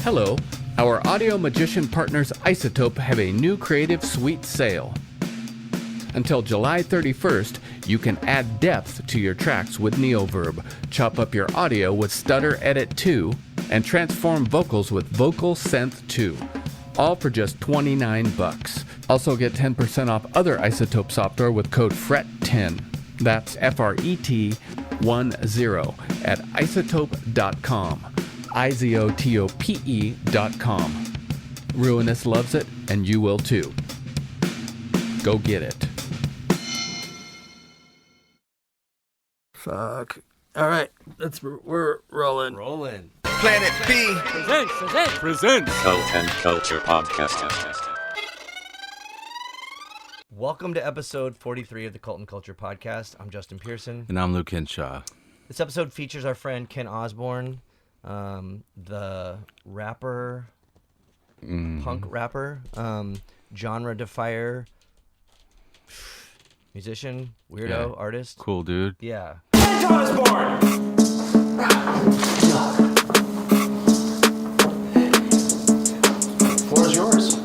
Hello, our audio magician partners Isotope have a new creative suite sale. Until July 31st, you can add depth to your tracks with NeoVerb, chop up your audio with Stutter Edit 2, and transform vocals with Vocal Synth 2. All for just $29. Also get 10% off other Isotope software with code FRET10. That's FRET10 at isotope.com. izotope.com. Ruinous loves it, and you will too. Go get it. Fuck. All right, we're rolling. Planet B presents Cult and Culture Podcast. Welcome to episode 43 of the Cult and Culture Podcast. I'm Justin Pearson. And I'm Luke Henshaw. This episode features our friend Ken Osborne, the rapper, punk rapper, genre defier, musician, weirdo, artist. Cool dude. Yeah. Osborne. Floor is yours.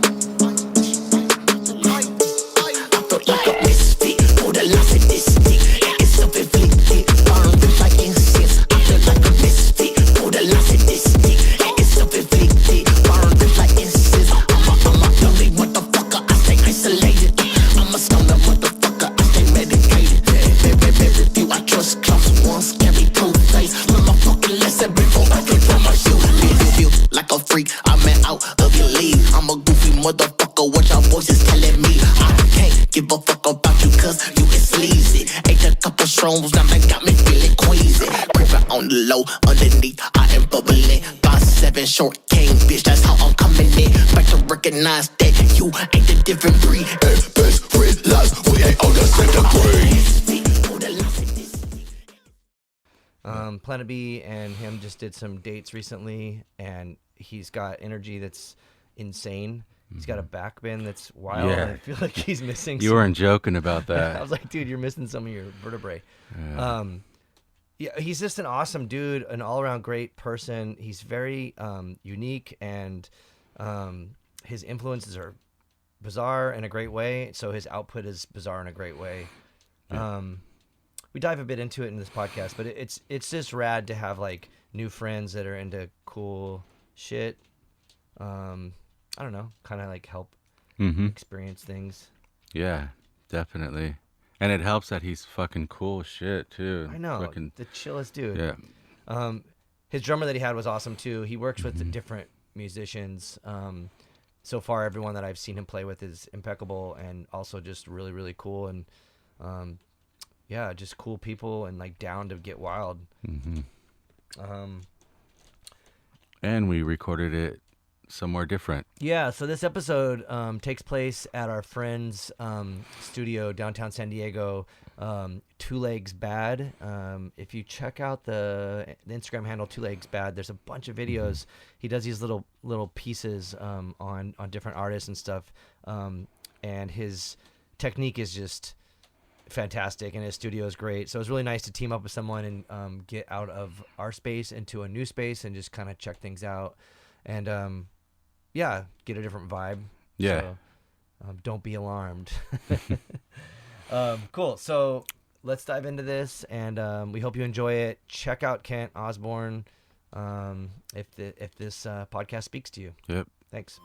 Motherfucker, what your voices telling me? I can't give a fuck about you, cause you is sleazy. Ate a couple shrooms, now they got me feeling queasy. Creeping on the low, underneath, I am bubbling. 5'7" short king, bitch, that's how I'm coming in. Back to recognize that you ain't the different breed. And best realize we ain't on the same degree. Planet B and him just did some dates recently, and he's got energy that's insane. He's got a back bend that's wild. Yeah. And I feel like he's missing. You weren't joking about that. I was like, dude, you're missing some of your vertebrae. Yeah. Yeah, he's just an awesome dude, an all-around great person. He's very unique, and his influences are bizarre in a great way. So his output is bizarre in a great way. Yeah. We dive a bit into it in this podcast, but it's just rad to have like new friends that are into cool shit. I don't know, kind of like help experience things. Yeah, definitely. And it helps that he's fucking cool as shit, too. I know, fucking, the chillest dude. Yeah. His drummer that he had was awesome, too. He works with different musicians. So far, everyone that I've seen him play with is impeccable and also just really, really cool. And, yeah, just cool people and, like, down to get wild. And we recorded it somewhere different. Yeah, so this episode takes place at our friend's studio downtown San Diego, Two Legs Bad. If you check out the Instagram handle Two Legs Bad, there's a bunch of videos. He does these little pieces on different artists and stuff, and his technique is just fantastic, and his studio is great. So it's really nice to team up with someone and get out of our space into a new space and just kind of check things out. And yeah, get a different vibe. Yeah. So, don't be alarmed. Cool. So let's dive into this, and we hope you enjoy it. Check out Kent Osborne if this podcast speaks to you. Yep. Thanks.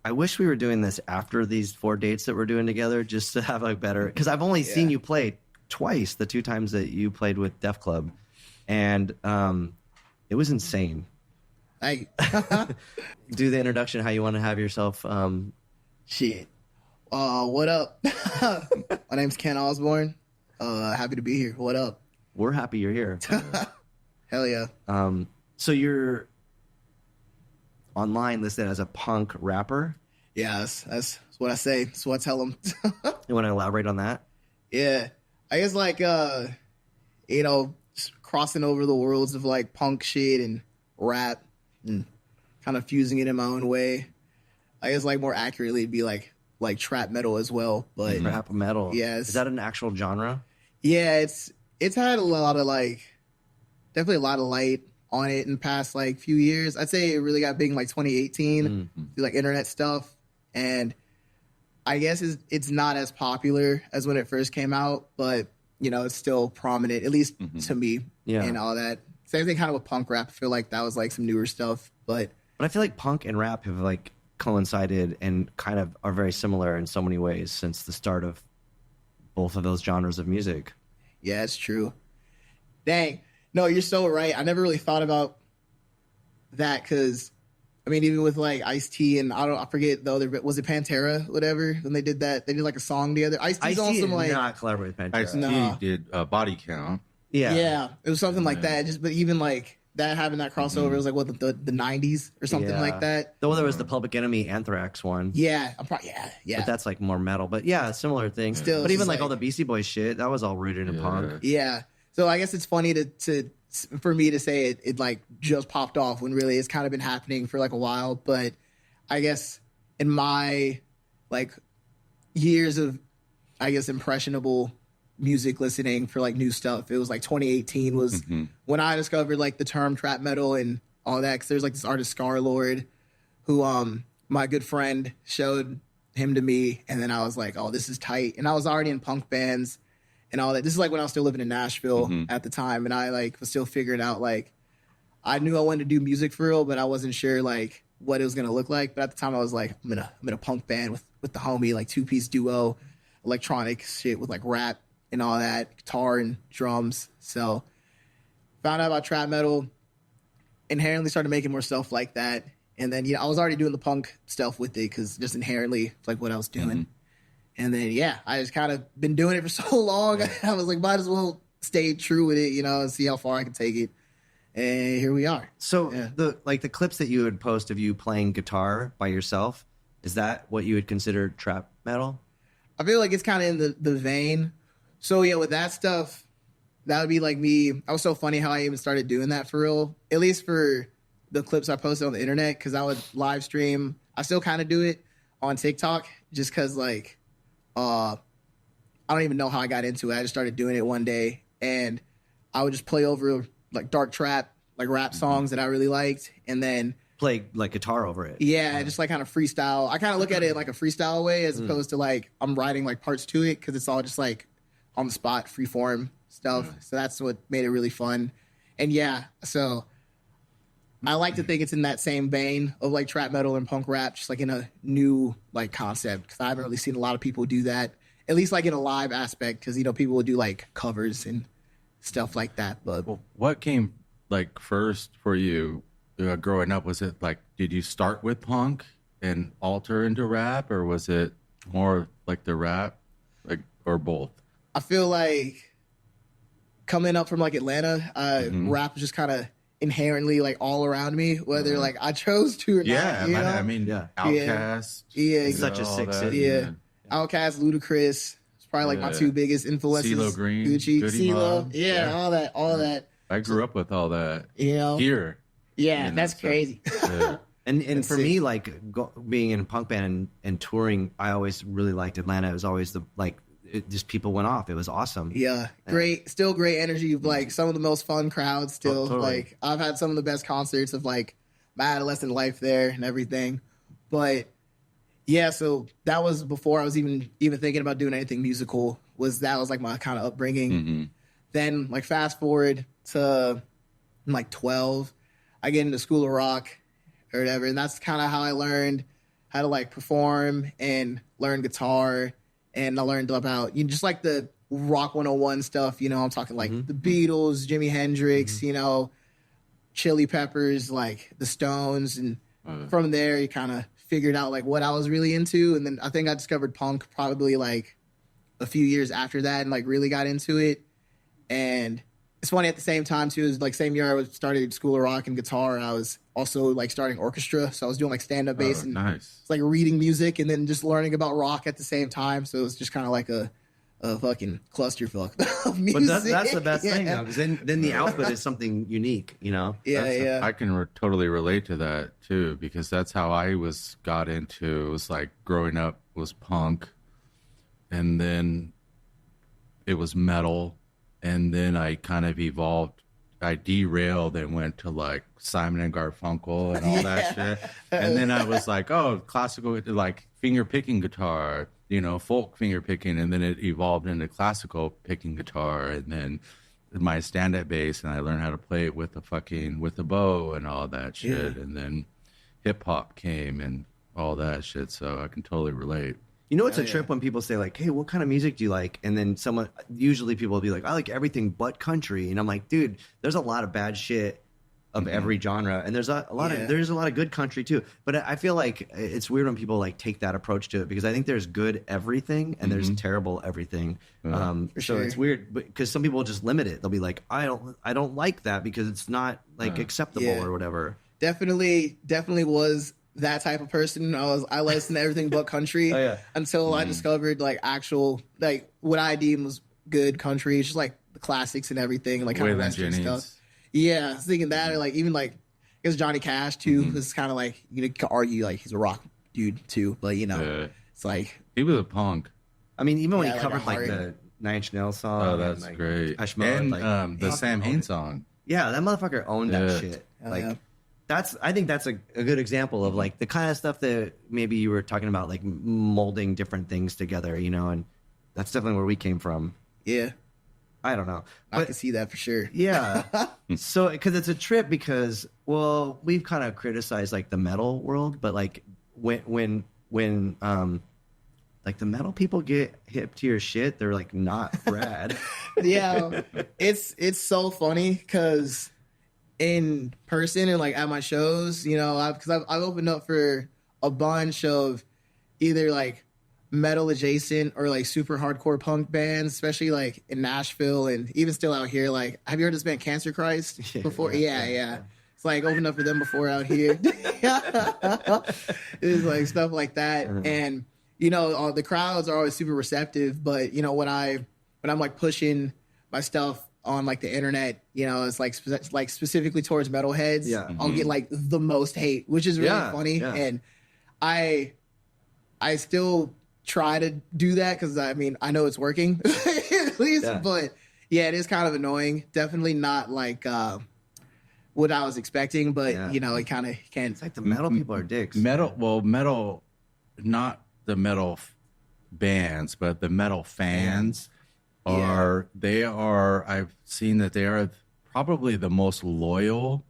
I wish we were doing this after these 4 dates that we're doing together, just to have a better, because I've only seen you play twice, the 2 times that you played with Def Club, and it was insane. I Do the introduction how you want to have yourself. Shit. What up? My name's Ken Osborne. Happy to be here. What up? We're happy you're here. Hell yeah. So you're online listed as a punk rapper. Yeah, that's what I say. That's what I tell them. You want to elaborate on that? Yeah. I guess like, just crossing over the worlds of like punk shit and rap and kind of fusing it in my own way. I guess like more accurately it'd be like trap metal as well. But rap metal. Yes. Is that an actual genre? Yeah, it's It's had a lot of like, definitely a lot of light on it in the past like few years. I'd say it really got big in like 2018 through like internet stuff, and I guess it's not as popular as when it first came out, but you know, it's still prominent, at least to me, and all that. Same thing kind of with punk rap. I feel like that was like some newer stuff, but I feel like punk and rap have like coincided and kind of are very similar in so many ways since the start of both of those genres of music. yeah, it's true. Dang. No, you're so right. I never really thought about that because, I mean, even with like Ice-T and I forget the other, was it Pantera, whatever, when they did that, they did like a song together. Ice-T's Ice-T awesome, did like, not collaborate with Pantera. Ice-T No. did Body Count. yeah, it was something like that. Just, but even like that, having that crossover, it was like what the 90s or something Yeah. like that. Though there was the Public Enemy Anthrax one. Yeah, yeah. But that's like more metal. But yeah, similar thing. Still, but it's even just like all like- the Beastie Boys shit, that was all rooted in punk. Yeah. So I guess it's funny for me to say it like just popped off when really it's kind of been happening for like a while. But I guess in my like years of, I guess, impressionable music listening for like new stuff, it was like 2018 was when I discovered like the term trap metal and all that. Cause there's like this artist Scarlord who my good friend showed him to me, and then I was like, oh, this is tight. And I was already in punk bands and all that. This is like when I was still living in Nashville at the time, and I like was still figuring out like I knew I wanted to do music for real, but I wasn't sure like what it was gonna look like. But at the time I was like, I'm in a punk band with the homie, like 2-piece duo, electronic shit with like rap and all that, guitar and drums. So found out about trap metal, inherently started making more stuff like that. And then, I was already doing the punk stuff with it because just inherently it's like what I was doing. And then, I just kind of been doing it for so long. I was like, might as well stay true with it, and see how far I can take it. And here we are. So the clips that you would post of you playing guitar by yourself, is that what you would consider trap metal? I feel like it's kind of in the vein. So with that stuff, that would be like me. I was so funny how I even started doing that for real, at least for the clips I posted on the internet, because I would live stream. I still kind of do it on TikTok just because like, I don't even know how I got into it. I just started doing it one day, and I would just play over like dark trap, like rap songs that I really liked, and then Play like guitar over it. just like kind of freestyle. I kind of look at it like a freestyle way as opposed to like I'm writing like parts to it, because it's all just like on the spot, free form stuff. So that's what made it really fun. And so I like to think it's in that same vein of like trap metal and punk rap, just like in a new like concept, because I haven't really seen a lot of people do that, at least like in a live aspect, because people will do like covers and stuff like that. But What came like first for you growing up? Was it like, did you start with punk and alter into rap, or was it more like the rap, like, or both? I feel like coming up from like Atlanta, rap was just kind of inherently like all around me, whether like I chose to or not. I mean, Outkast. Yeah, Such a all sick that, city. Yeah. Outkast, Ludacris. It's probably like my two biggest influences. CeeLo Green, Gucci, Goody CeeLo. Mob. Yeah, all that. I grew up with all that Yeah, here. that's so- crazy. Yeah. And for sick. me, like being in a punk band and touring, I always really liked Atlanta. It was always just people went off. It was awesome. Yeah, still great energy. Like some of the most fun crowds. Still, totally. like I've had some of the best concerts of like my adolescent life there and everything. But so that was before I was even thinking about doing anything musical. That was like my kind of upbringing. Then like fast forward to like 12, I get into School of Rock or whatever, and that's kind of how I learned how to like perform and learn guitar. And I learned about just like the Rock 101 stuff, I'm talking like the Beatles, Jimi Hendrix, Chili Peppers, like the Stones. And from there, you kind of figured out like what I was really into. And then I think I discovered punk probably like a few years after that and like really got into it. And it's funny, at the same time too, is like same year I started School of Rock and guitar, I was also like starting orchestra. So I was doing like stand-up bass and Nice. it's like reading music and then just learning about rock at the same time. So it was just kind of like a fucking clusterfuck of music. But that's the best thing, Yeah. though, because then the output is something unique, Yeah. I can totally relate to that too, because that's how I got into. It was like growing up was punk, and then it was metal, and then I kind of evolved. I derailed and went to like Simon and Garfunkel and all that shit. And then I was like, oh, classical, like finger picking guitar, you know, folk finger picking. And then it evolved into classical picking guitar. And then my stand-up bass, and I learned how to play it with the bow and all that shit. And then hip hop came and all that shit. So I can totally relate. You know, it's a trip when people say like, "Hey, what kind of music do you like?" And then usually people will be like, "I like everything but country." And I'm like, "Dude, there's a lot of bad shit of every genre, and there's a lot of good country too." But I feel like it's weird when people like take that approach to it, because I think there's good everything and there's terrible everything. So it's weird because some people just limit it. They'll be like, "I don't like that because it's not like acceptable or whatever." Definitely was that type of person. I listened to everything but country until I discovered like actual, like what I deem was good country. It's just like the classics and everything, like kind of Western stuff. Yeah, I was thinking that, or like even like I guess Johnny Cash too. Is kind of like, you could argue like he's a rock dude too, but you know, it's like he was a punk. I mean, even when he covered like the Nine Inch Nails song. Oh, that's and, like, great. and like, the Sam Hain song. Yeah, that motherfucker owned that shit. Like. I think that's a good example of like the kind of stuff that maybe you were talking about, like molding different things together, you know, and that's definitely where we came from. Yeah. I don't know. I can see that for sure. Yeah. So, because it's a trip because, well, we've kind of criticized like the metal world, but like when like the metal people get hip to your shit, they're like not rad. Yeah. It's so funny because in person and like at my shows, you know, I've opened up for a bunch of either like metal adjacent or like super hardcore punk bands, especially like in Nashville and even still out here. Like, have you heard this band Cancer Christ before? Yeah. It's like opened up for them before out here. It's like stuff like that. And, you know, the crowds are always super receptive, but you know, when I'm like pushing my stuff on like the internet, you know, it's like specifically towards metalheads, I'll get like the most hate, which is really funny. And I still try to do that because I mean I know it's working at least, but yeah, it is kind of annoying. Definitely not like what I was expecting, but you know, it kind of can. It's like the metal people are dicks. Metal, not the metal bands, but the metal fans. I've seen that they are probably the most loyal,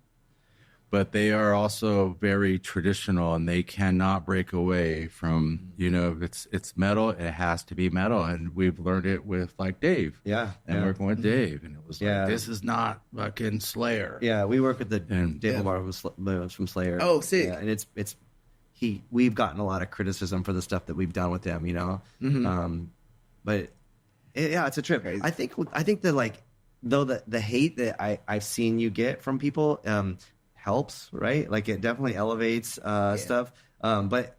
but they are also very traditional and they cannot break away from, you know, it's metal, it has to be metal. And we've learned it with like Dave. And working with Dave. And it was like, this is not fucking Slayer. Yeah, we work with Dave Lamar was from Slayer. Oh, sick. Yeah, and we've gotten a lot of criticism for the stuff that we've done with them, you know? But it's a trip. Crazy. I think that like, though the hate that I've seen you get from people helps, right? Like it definitely elevates stuff. But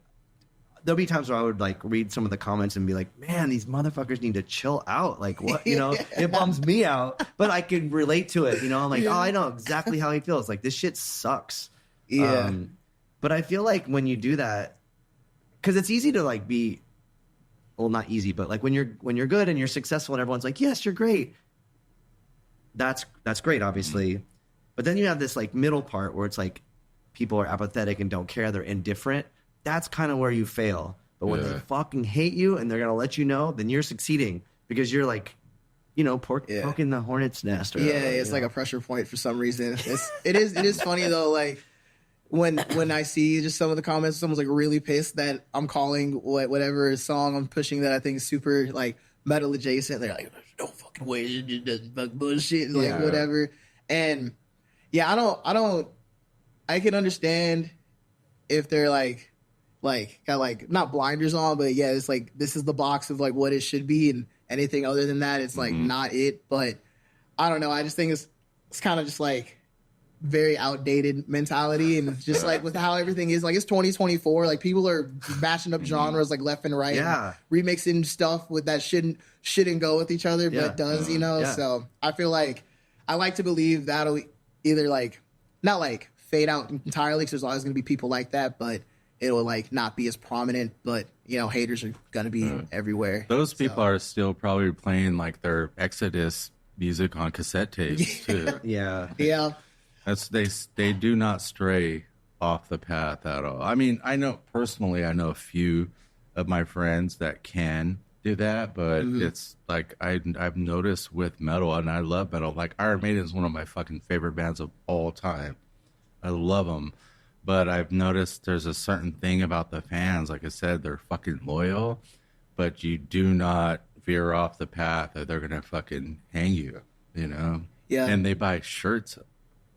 there'll be times where I would like read some of the comments and be like, man, these motherfuckers need to chill out. Like what, you know, it bums me out, but I could relate to it. You know, I'm like, oh, I know exactly how he feels. Like this shit sucks. Yeah. But I feel like when you do that, cause it's easy to like be, well, not easy, but like when you're good and you're successful and everyone's like, yes, you're great. That's great, obviously. But then you have this like middle part where it's like people are apathetic and don't care. They're indifferent. That's kind of where you fail. But when they fucking hate you and they're going to let you know, then you're succeeding because you're like, you know, poking the hornet's nest. Or, it's like a pressure point for some reason. It is funny though. Like when I see just some of the comments, someone's like really pissed that I'm calling whatever song I'm pushing that I think is super like metal adjacent. They're like, there's no fucking way, it's just bullshit, like whatever. And yeah, I can understand if they're like got like not blinders on, but yeah, it's like this is the box of like what it should be, and anything other than that, it's like not it. But I don't know. I just think it's kind of just like very outdated mentality, and just like with how everything is, like it's 2024, like people are mashing up genres like left and right, and remixing stuff with that shouldn't go with each other, but does, you know. So I feel like I like to believe that'll either like not like fade out entirely, because there's always going to be people like that, but it'll like not be as prominent. But you know, haters are going to be everywhere. Those people are still probably playing like their Exodus music on cassette tapes too. Yeah. Yeah. That's they do not stray off the path at all. I mean, I know a few of my friends that can do that, but it's like I've noticed with metal, and I love metal. Like Iron Maiden is one of my fucking favorite bands of all time. I love them, but I've noticed there's a certain thing about the fans. Like I said, they're fucking loyal, but you do not veer off the path or they're gonna fucking hang you, you know? Yeah. And they buy shirts,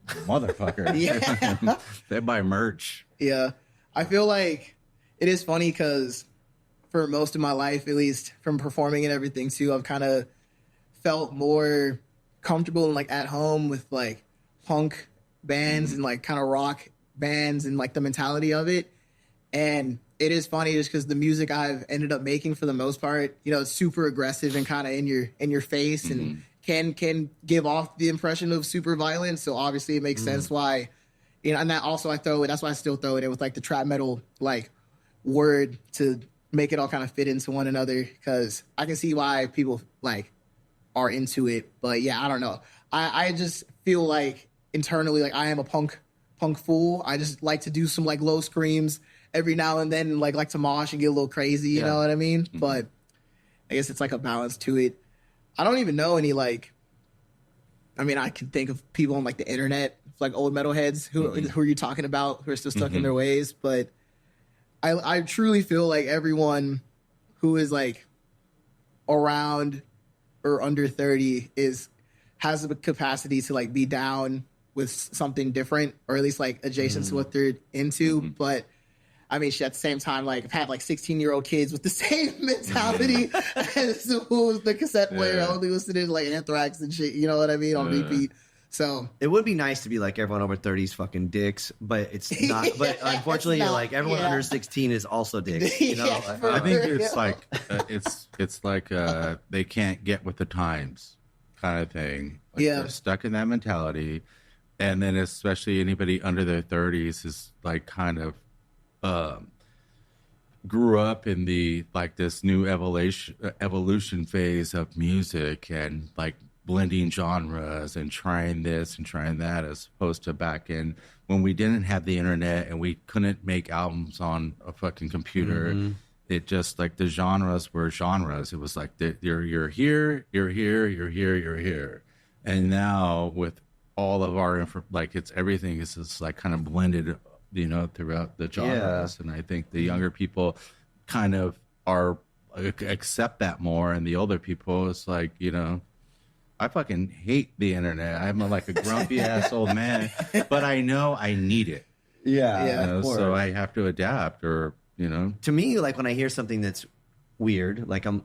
motherfucker. Yeah. They buy merch. Yeah. I feel like it is funny because for most of my life, at least from performing and everything too, I've kind of felt more comfortable and like at home with like punk bands and like kind of rock bands and like the mentality of it. And it is funny just because the music I've ended up making for the most part, you know, it's super aggressive and kind of in your face and can give off the impression of super violent. So obviously it makes sense why, you know, and that also that's why I still throw it in with like the trap metal like word to make it all kind of fit into one another, because I can see why people like are into it. But yeah, I don't know. I just feel like internally, like I am a punk fool. I just like to do some like low screams every now and then, like to mosh and get a little crazy, you know what I mean? But I guess it's like a balance to it. I don't even know any like, I mean, I can think of people on like the internet, like old metalheads who are you talking about, who are still stuck in their ways. But I truly feel like everyone who is like around or under 30 has the capacity to like be down with something different, or at least like adjacent to what they're into. But I mean, at the same time, like I've had like 16-year-old kids with the same mentality as who was the cassette player only listening to like Anthrax and shit, you know what I mean, on repeat. So it would be nice to be like everyone over 30's fucking dicks, but it's not. But unfortunately, you're like everyone under 16 is also dicks. You know? I think it's like it's like they can't get with the times kind of thing. Like they're stuck in that mentality, and then especially anybody under their 30s is like kind of grew up in the like this new evolution phase of music and like blending genres and trying this and trying that, as opposed to back in when we didn't have the internet and we couldn't make albums on a fucking computer. It just like the genres were genres. It was like you're here, you're here, you're here, you're here. And now with all of our like it's everything is just like kind of blended, you know, throughout the genres. And I think the younger people kind of are accept that more, and the older people it's like, you know, I fucking hate the internet. I'm like a grumpy ass old man, but I know I need it. Yeah, you know, so I have to adapt, or you know. To me, like when I hear something that's weird, like I'm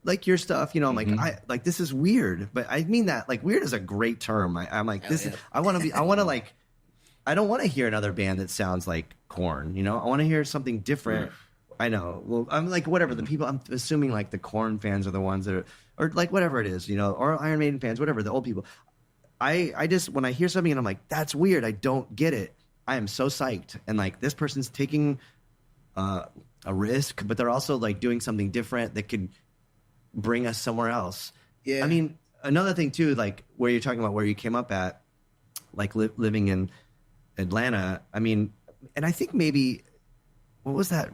like your stuff, you know, I'm like I like this is weird, but I mean that like weird is a great term. I'm like this is I want to like I don't want to hear another band that sounds like Korn, you know. I want to hear something different. I know. Well, I'm like whatever the people. I'm assuming like the Korn fans are the ones that are, or like whatever it is, you know, or Iron Maiden fans, whatever the old people. I just when I hear something and I'm like, that's weird. I don't get it. I am so psyched, and like this person's taking a risk, but they're also like doing something different that could bring us somewhere else. Yeah. I mean, another thing too, like where you're talking about where you came up at, like living in Atlanta. I mean, and I think maybe. What was that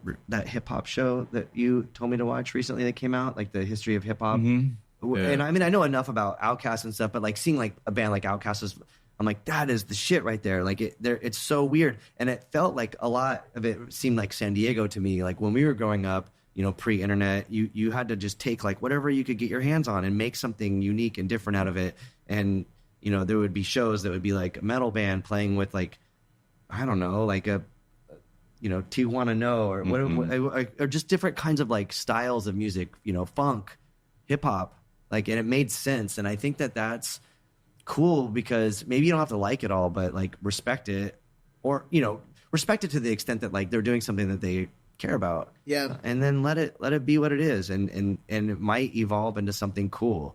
hip hop show that you told me to watch recently that came out, like the history of hip hop? And I mean, I know enough about Outkast and stuff, but like seeing like a band like Outkast is, I'm like, that is the shit right there. Like it's so weird, and it felt like a lot of it seemed like San Diego to me. Like when we were growing up, you know, pre-internet, you had to just take like whatever you could get your hands on and make something unique and different out of it. And you know, there would be shows that would be like a metal band playing with like, I don't know, like a you know, Tijuana No, or or just different kinds of like styles of music, you know, funk, hip hop, like, and it made sense. And I think that that's cool because maybe you don't have to like it all, but like respect it, or, you know, respect it to the extent that like they're doing something that they care about. Yeah. And then let it be what it is. And it might evolve into something cool.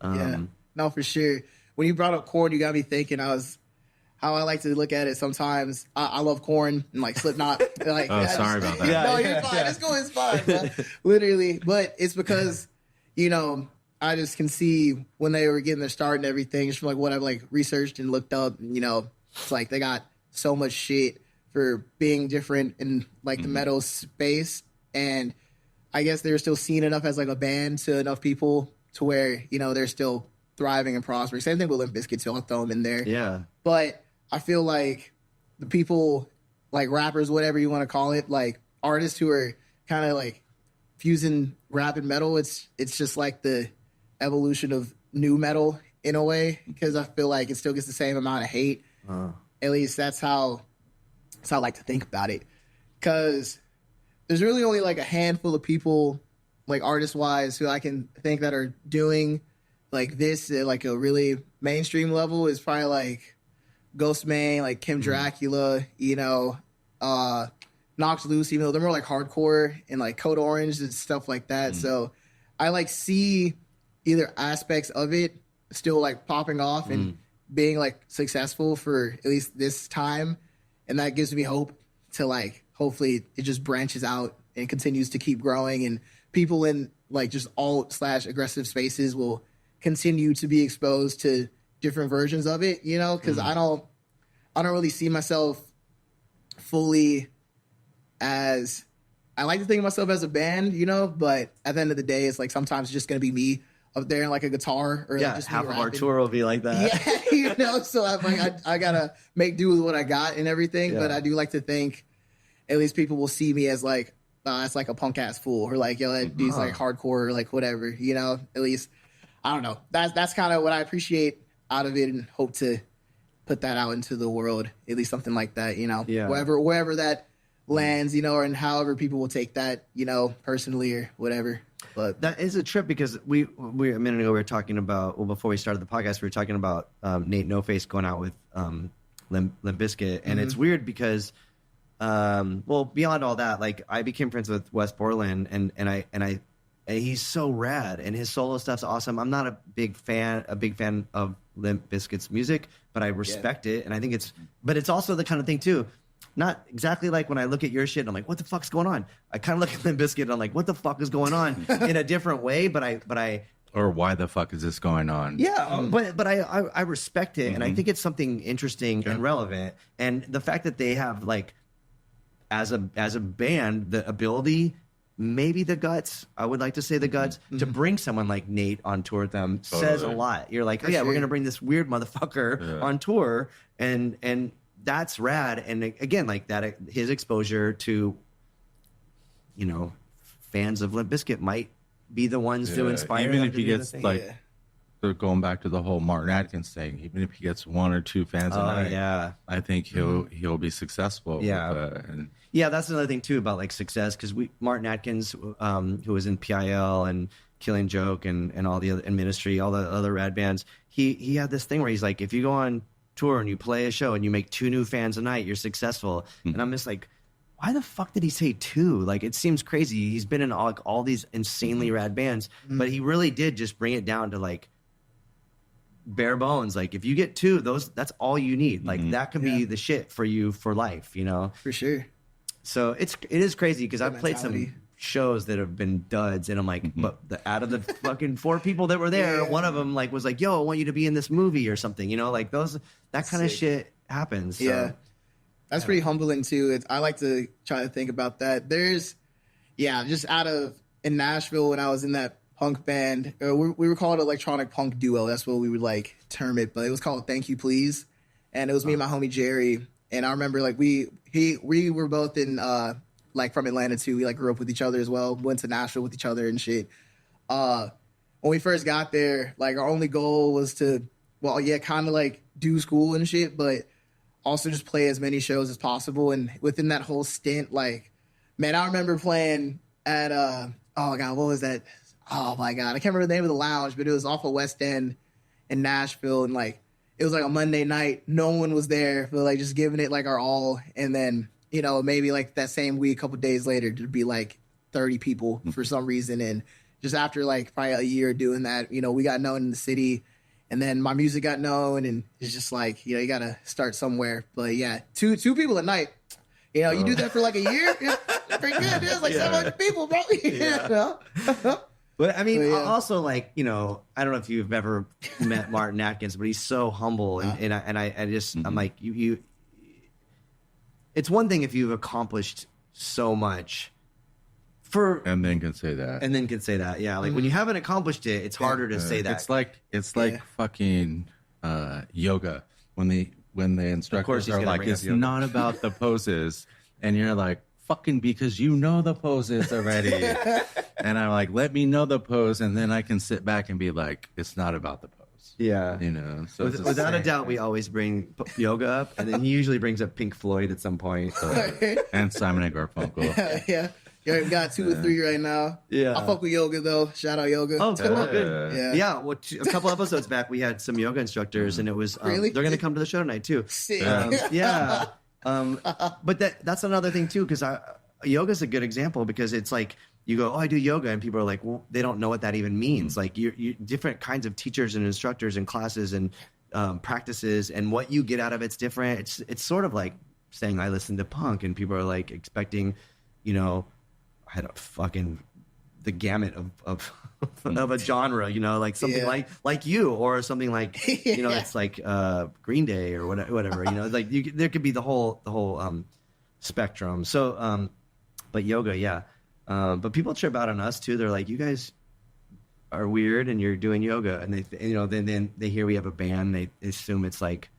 Yeah, no, for sure. When you brought up Korn, you got me thinking. How I like to look at it sometimes. I love Korn and like Slipknot. Like, sorry about that. No, you're fine. It's fine, bro. Literally. But it's because, you know, I just can see when they were getting their start and everything, just from like what I've like researched and looked up, and, it's like they got so much shit for being different in like the metal space. And I guess they were still seen enough as like a band to enough people to where, they're still thriving and prospering. Same thing with Limp Bizkit too. I'll throw them in there. Yeah. But I feel like the people, like rappers, whatever you want to call it, like artists who are kind of like fusing rap and metal, it's just like the evolution of new metal in a way, because I feel like it still gets the same amount of hate. At least that's how I like to think about it, because there's really only like a handful of people, like artist wise, who I can think that are doing like this at like a really mainstream level. Is probably like Ghostman, like Kim Dracula, Knox Loose, even though they're more like hardcore, and like Code Orange and stuff like that. So I like see either aspects of it still like popping off and being like successful for at least this time. And that gives me hope to like, hopefully it just branches out and continues to keep growing, and people in like just alt/aggressive spaces will continue to be exposed to different versions of it, because I don't really see myself fully as, I like to think of myself as a band, but at the end of the day, it's like sometimes it's just going to be me up there in like a guitar, or like just half me of our rapping. tour will be like that. Yeah, so I'm like, I gotta make do with what I got and everything. Yeah. But I do like to think at least people will see me as like, that's like a punk ass fool, or like, that dude's like hardcore, or like whatever, at least, I don't know. That's kind of what I appreciate out of it, and hope to put that out into the world, at least something like that, Yeah. wherever that lands, or and however people will take that, personally or whatever. But That is a trip, because we a minute ago we were talking about, well, before we started the podcast, we were talking about Nate No Face going out with Limp Bizkit, and it's weird because, well, beyond all that, like I became friends with Wes Borland, and he's so rad, and his solo stuff's awesome. I'm not a big fan of Limp Bizkit's music, but I respect it, and I think but it's also the kind of thing too. Not exactly like when I look at your shit and I'm like, what the fuck's going on? I kind of look at Limp Bizkit and I'm like, what the fuck is going on? In a different way, but I Or why the fuck is this going on? yeah, but I respect it, and I think it's something interesting and relevant. And the fact that they have like, as a band, the ability, maybe the guts, I would like to say the guts, to bring someone like Nate on tour with them says a lot. You're like, oh yeah, we're gonna bring this weird motherfucker on tour, and that's rad. And again, like that, his exposure to, fans of Limp Bizkit might be the ones to inspire even them if to he do gets the thing. like, so going back to the whole Martin Atkins thing, even if he gets one or two fans a night, yeah. I think he'll be successful. Yeah. And Yeah, that's another thing too about like success, because Martin Atkins, who was in PIL and Killing Joke and all the other, and Ministry, all the other rad bands, he had this thing where he's like, if you go on tour and you play a show and you make 2 new fans a night, you're successful. And I'm just like, why the fuck did he say 2? Like, it seems crazy. He's been in all these insanely rad bands, but he really did just bring it down to like bare bones. Like, if you get 2, that's all you need. Like, that could be the shit for you for life, for sure. So it is crazy, because I've played mentality. some shows that have been duds, and I'm like, but out of the fucking 4 people that were there, one of them like was like, yo, I want you to be in this movie or something, like that kind of shit happens. So. Yeah. That's pretty humbling too. I like to try to think about that. There's, just in Nashville when I was in that punk band, we were called electronic punk duo. That's what we would like term it, but it was called Thank You Please. And it was me and my homie Jerry. And I remember like we were both in, like from Atlanta too. We like grew up with each other as well. Went to Nashville with each other and shit. When we first got there, like our only goal was to, kind of like do school and shit, but also just play as many shows as possible. And within that whole stint, like, man, I remember playing at, oh God, what was that? Oh my God, I can't remember the name of the lounge, but it was off of West End in Nashville. And like, it was like a Monday night. No one was there, but like just giving it like our all. And then, maybe like that same week, a couple days later, there'd be like 30 people for some reason. And just after like probably a year doing that, we got known in the city. And then my music got known, and it's just like, you got to start somewhere. But yeah, two people a night, you do that for like a year, it's pretty good. It's like 700 people, bro. But I mean, But, yeah. also like, you know, I don't know if you've ever met Martin Atkins, but he's so humble, and I just I'm like you. It's one thing if you've accomplished so much, and then can say that. and then can say that, yeah. Like when you haven't accomplished it, it's harder to say that. It's like fucking yoga when the instructors he's are gonna like, bring up it's yoga. not about the poses, and you're like, fucking because you know the poses already. And I'm like, let me know the pose, and then I can sit back and be like, it's not about the pose. Yeah. You know, so it's the Without a same. doubt, we always bring yoga up, and then he usually brings up Pink Floyd at some point. And Simon and Garfunkel. Yeah. You already got 2 or 3 right now. Yeah. I fuck with yoga though. Shout out yoga. Oh, good. Yeah. Yeah. Well, a couple episodes back, we had some yoga instructors, and it was Really? they're going to come to the show tonight too. Sick. Yeah. But that's another thing too, because yoga's a good example, because it's like you go, oh, I do yoga, and people are like, well, they don't know what that even means. Like you different kinds of teachers and instructors and classes and practices, and what you get out of it's different. It's sort of like saying I listen to punk, and people are like expecting, you know, I don't fucking the gamut of a genre, you know, like something Yeah. like you, or something like, you know, Yeah. it's like Green Day or whatever, you know, like there could be the whole spectrum. So, but yoga, yeah. But people trip out on us too. They're like, you guys are weird and you're doing yoga, and they, you know, then they hear we have a band, they assume it's like,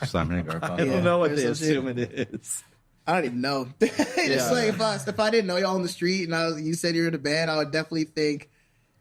Simon and Garfunkel. I don't know what they There's some assume it is. I don't even know. It's like if I didn't know y'all on the street and you said you're in a band, I would definitely think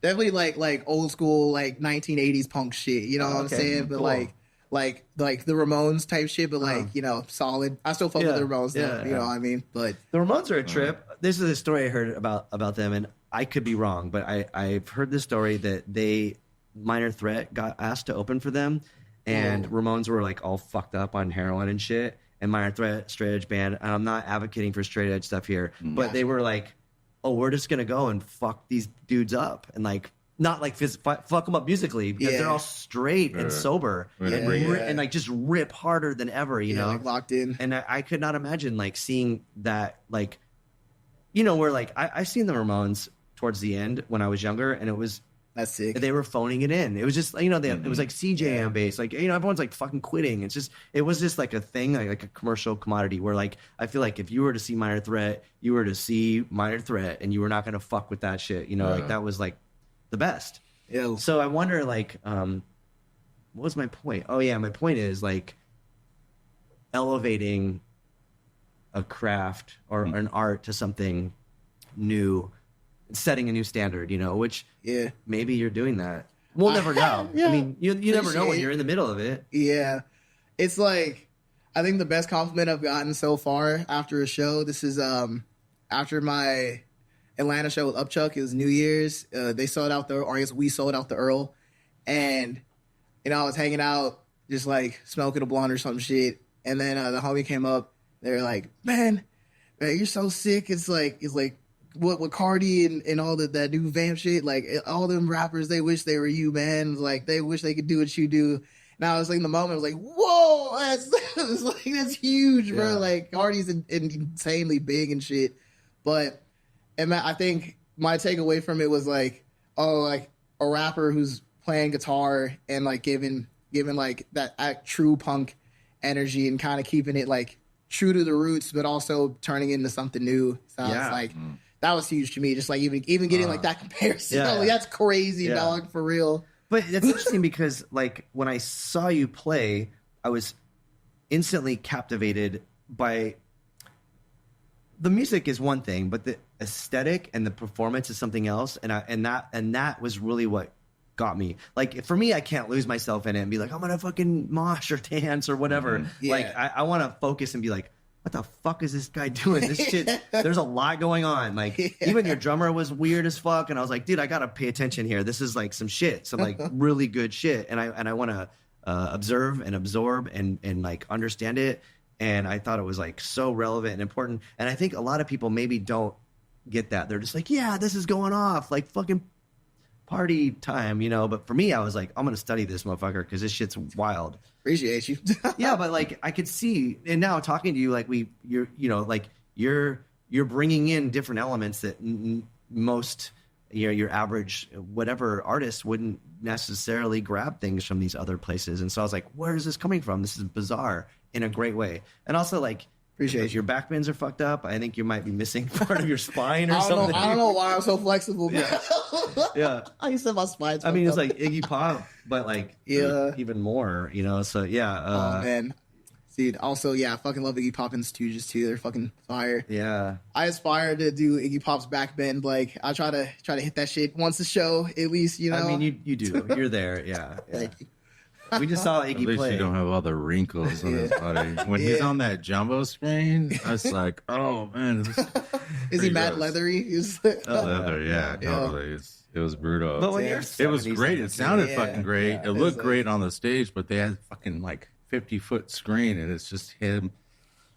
like old school like 1980s punk shit. You know what I'm Okay, saying? But cool. like the Ramones type shit, but like you know, solid. I still fuck with the Ramones, though, yeah, you know what I mean? But The Ramones are a trip. This is a story I heard about them, and I could be wrong, but I've heard this story that Minor Threat got asked to open for them, and Ramones were like all fucked up on heroin and shit. And Minor Threat, straight edge band. And I'm not advocating for straight edge stuff here, but they were like, "Oh, we're just gonna go and fuck these dudes up," and like not like fuck them up musically, because they're all straight and sober, and like just rip harder than ever, you know, like locked in. And I could not imagine like seeing that, like, you know, where like I seen the Ramones towards the end when I was younger, and it was That's sick. they were phoning it in. It was just, you know, it was like CJM based, like, you know, everyone's like fucking quitting. It was just like a thing, like a commercial commodity, where like I feel like if you were to see Minor Threat, you were to see Minor Threat, and you were not going to fuck with that shit, you know, like that was like the best. Yeah. So I wonder, like, what was my point? Oh yeah, my point is like elevating a craft or an art to something new, setting a new standard, you know, which maybe you're doing that. We'll never know. Yeah. I mean, you never know when Appreciate you're in the middle of it. Yeah. It's like, I think the best compliment I've gotten so far after a show, this is after my Atlanta show with Upchuck, it was New Year's. They sold out or I guess we sold out the Earl. And, you know, I was hanging out, just like smoking a blunt or some shit. And then the homie came up. They were like, man, you're so sick. It's like what Cardi and all that new vamp shit, like all them rappers, they wish they were you, man. Like they wish they could do what you do. And I was like, in the moment, I was like, whoa, that's huge, bro. Like Cardi's insanely big and shit. But I think my takeaway from it was like, oh, like a rapper who's playing guitar and like giving like that true punk energy and kind of keeping it like true to the roots, but also turning into something new. So it's like that was huge to me. Just like even getting like that comparison, like, that's crazy, dog, for real. But that's interesting because like when I saw you play, I was instantly captivated by the music is one thing, but the aesthetic and the performance is something else. And that was really what got me. Like for me, I can't lose myself in it and be like, I'm gonna fucking mosh or dance or whatever. Like I want to focus and be like, what the fuck is this guy doing? This shit, there's a lot going on. Like even your drummer was weird as fuck, and I was like, dude, I gotta pay attention here. This is like some shit, some like really good shit, and I want to observe and absorb and like understand it. And I thought it was like so relevant and important. And I think a lot of people maybe don't get that. They're just like, yeah, this is going off, like fucking party time, you know. But for me, I was like, I'm gonna study this motherfucker because this shit's wild. Appreciate you. Yeah, but like I could see, and now talking to you, like you're bringing in different elements that most your average whatever artist wouldn't necessarily grab things from these other places. And so I was like, where is this coming from? This is bizarre in a great way. And also, like, Appreciate your back bends are fucked up. I think you might be missing part of your spine or something. I don't know why I'm so flexible. Yeah. I used to have my spine's I mean, it's fucked up. like Iggy Pop, but like even more, you know. So yeah. Oh man. See, also, yeah, I fucking love Iggy Pop and the Stooges too. They're fucking fire. Yeah. I aspire to do Iggy Pop's back bend. Like, I try to hit that shit once a show, at least, you know. I mean, you do. You're there. Yeah. Thank you. We just saw At Iggy least play. you don't have all the wrinkles on his body. When he's on that jumbo screen, I was like, oh man, this Is he mad gross. leathery? He's like, leather. Yeah, totally. It was brutal. But when Yeah. you're It was 70s, great. It sounded Yeah, fucking great. yeah, It looked it's like- great on the stage, but they had fucking like 50-foot screen, and it's just him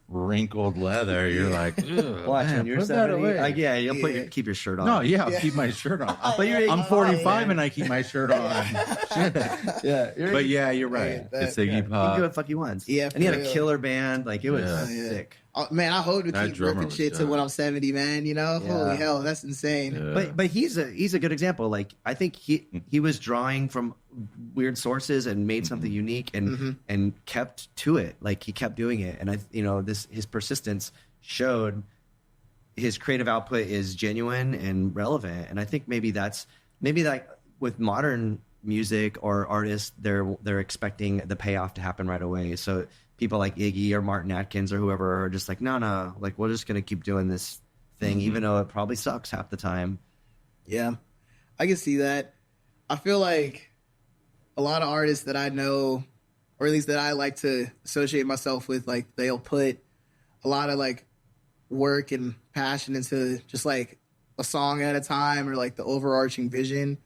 wrinkled leather. You're like, ugh, Watch man, when you're put that 70. away. Yeah, you'll Yeah. keep your shirt on. No, yeah, I'll keep my shirt on. But you're I'm 45 and I keep my shirt on. yeah. But yeah, you're right. Yeah, It's that- Iggy He can do Pop. what the fuck he wants. Yeah, and he had for a real. killer band. Like, it was Yeah. sick. man, I hope to That keep drummer ripping was shit to dope. when I'm 70, man. You know, Yeah. holy hell, that's insane. Yeah. But he's a good example. Like, I think he was drawing from weird sources and made something unique and kept to it. Like, he kept doing it, and his persistence showed his creative output is genuine and relevant. And I think maybe like with modern music or artists, they're expecting the payoff to happen right away. So people like Iggy or Martin Atkins or whoever are just like, no, like, we're just gonna keep doing this thing, even though it probably sucks half the time. Yeah, I can see that. I feel like a lot of artists that I know, or at least that I like to associate myself with, like, they'll put a lot of like work and passion into just like a song at a time, or like the overarching vision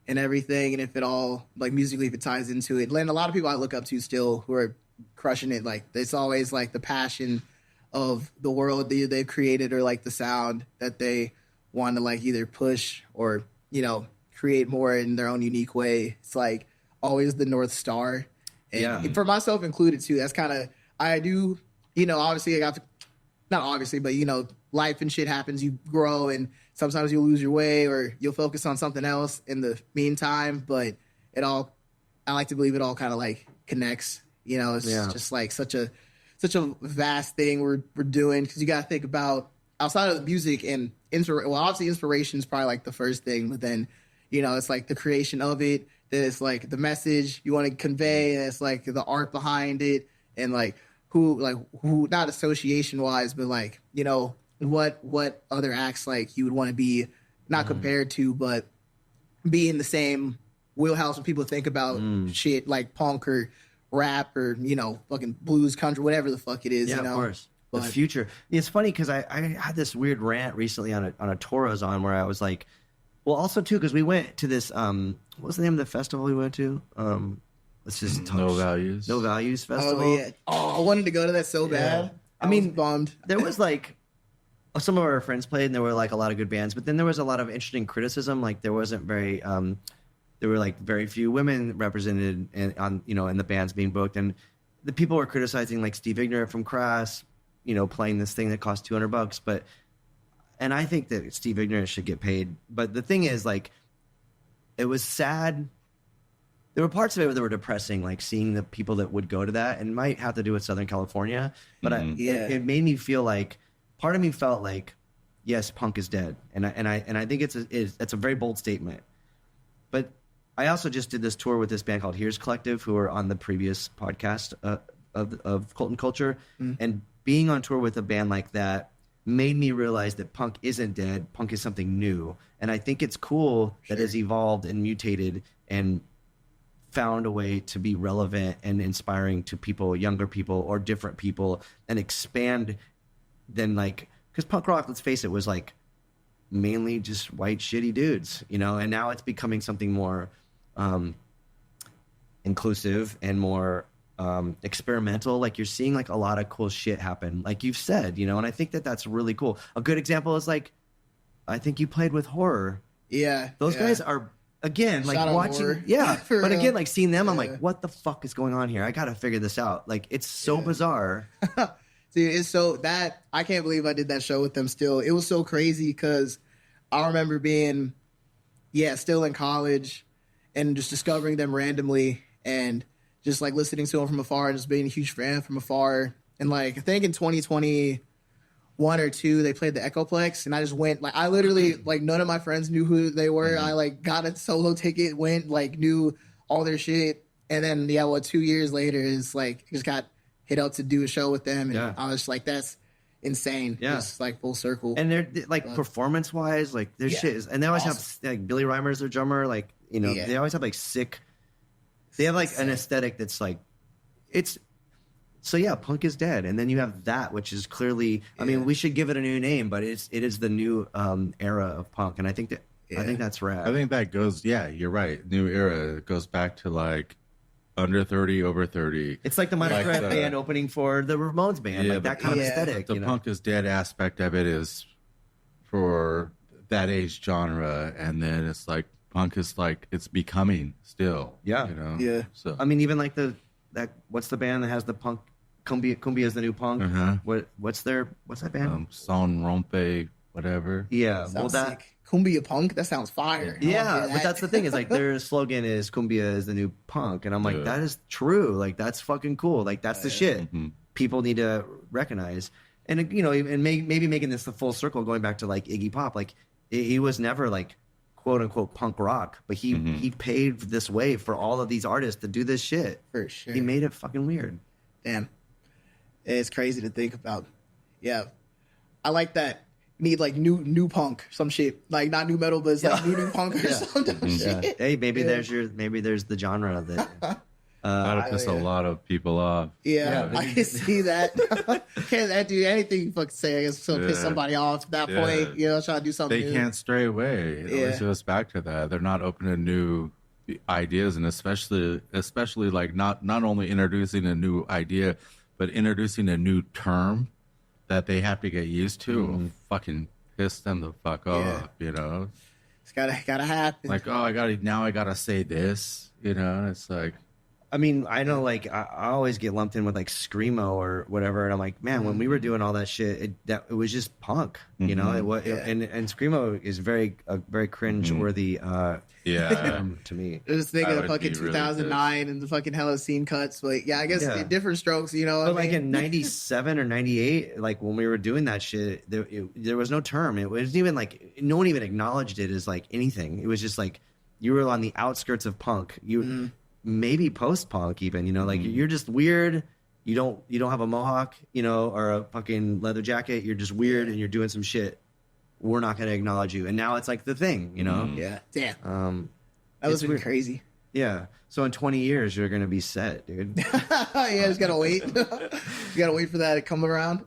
and everything. And if it all, like, musically, if it ties into it, and a lot of people I look up to still who are crushing it, like, it's always like the passion of the world they've created, or like the sound that they want to like either push or, you know, create more in their own unique way. It's like always the North Star. And Yeah. for myself included too, that's kind of, I do, you know, obviously I got to, not obviously, but, you know, life and shit happens. You grow, and sometimes you'll lose your way, or you'll focus on something else in the meantime. But I like to believe it all kind of like connects. You know, it's just like such a vast thing we're doing, because you got to think about outside of the music and obviously inspiration is probably like the first thing, but then, you know, it's like the creation of it. Then it's like the message you want to convey, and it's like the art behind it, and like who not association wise, but like, you know, what other acts like you would want to be not compared to, but be in the same wheelhouse when people think about shit like punk or rap or, you know, fucking blues, country, whatever the fuck it is. Yeah, you know? of course. But The future. It's funny because I had this weird rant recently on a tour I was on, where I was like, well, also too, because we went to this what was the name of the festival we went to? Let's just touch. No Values. No Values Festival. Oh yeah. Oh, I wanted to go to that so bad. I mean, was bummed. There was like some of our friends played, and there were like a lot of good bands, but then there was a lot of interesting criticism. Like, there wasn't very there were like very few women represented in the bands being booked, and the people were criticizing like Steve Ignorant from Crass, you know, playing this thing that cost $200. And I think that Steve Ignorant should get paid. But the thing is, like, it was sad. There were parts of it that were depressing, like seeing the people that would go to that, and it might have to do with Southern California. But it made me feel like, part of me felt like, yes, punk is dead, and I think it's a very bold statement. But I also just did this tour with this band called Here's Collective, who were on the previous podcast of Cult and Culture, and being on tour with a band like that made me realize that punk isn't dead. Punk is something new, and I think it's cool that it's evolved and mutated and found a way to be relevant and inspiring to people, younger people or different people, and expand than like, because punk rock, let's face it, was like mainly just white shitty dudes, you know, and now it's becoming something more inclusive and more experimental. Like, you're seeing like a lot of cool shit happen, like you've said, you know, and I think that that's really cool. A good example is like, I think you played with Horror. Yeah. Those guys are, again, like Shout out watching, Horror. yeah. For But real. again, like seeing them, I'm like, what the fuck is going on here? I got to figure this out. Like, it's so bizarre. Dude, it's so that I can't believe I did that show with them still. It was so crazy because I remember being yeah, still in college, and just discovering them randomly, and just like listening to them from afar, and just being a huge fan from afar. And like I think in 2021 or two, they played the Echoplex, and I just went. Like I literally like none of my friends knew who they were. I like got a solo ticket, went like knew all their shit, and then 2 years later is like just got hit up to do a show with them, and I was like, that's insane. Yeah. Just like full circle. And they're like performance wise, like their shit is, and they always have like Billy Reimer's their drummer, like they always have like sick. They have like an aesthetic that's like, it's. So yeah, punk is dead, and then you have that, which is clearly. I mean, we should give it a new name, but it is the new era of punk, and I think that's rad. I think that goes. Yeah, you're right. New era. It goes back to like under 30, over 30. It's like the Minor Threat band opening for the Ramones band, like that kind of aesthetic. The punk is dead aspect of it is for that age genre, and then it's like punk is like it's becoming still. Yeah, Yeah. So I mean, even like what's the band that has the punk? Cumbia is the new punk. What's that band? Son Rompe, whatever. Yeah, Sounds sick. Cumbia punk. That sounds fire. Yeah, but that's the thing is like their slogan is "Cumbia is the new punk," and I'm like, that is true. Like that's fucking cool. Like that's the shit. People need to recognize, and and maybe making this the full circle, going back to like Iggy Pop. Like he was never like quote unquote punk rock, but he paved this way for all of these artists to do this shit. For sure. He made it fucking weird. Damn. It's crazy to think about. Yeah. I like that. Need like new punk, some shit. Like not new metal, but it's like new punk or something. Shit. Hey, maybe there's the genre of it. That'll piss a lot of people off. Yeah, I can see that. Can't do anything you fucking say. I guess so piss somebody off at that point. Try to do something. They new. can't stray away. It always goes back to that. They're not open to new ideas, and especially like not only introducing a new idea, but introducing a new term that they have to get used to. Will fucking piss them the fuck off. It's gotta happen. Like, oh, I gotta say this. It's like. I mean, I know, like, I always get lumped in with, like, Screamo or whatever, and I'm like, man, when we were doing all that shit, it was just punk, and Screamo is a very cringe-worthy to me. Just thinking of fucking really 2009 and the fucking Hello Scene cuts, but I guess different strokes, But, like, in 97 or 98, like, when we were doing that shit, there was no term. It wasn't even, like, no one even acknowledged it as, like, anything. It was just, like, you were on the outskirts of punk. Maybe post-punk even, like you're just weird. You don't have a mohawk, or a fucking leather jacket. You're just weird and you're doing some shit. We're not going to acknowledge you. And now it's like the thing, Yeah. Damn. That was really crazy. Yeah. So in 20 years, you're going to be set, dude. Just got to wait. You got to wait for that to come around.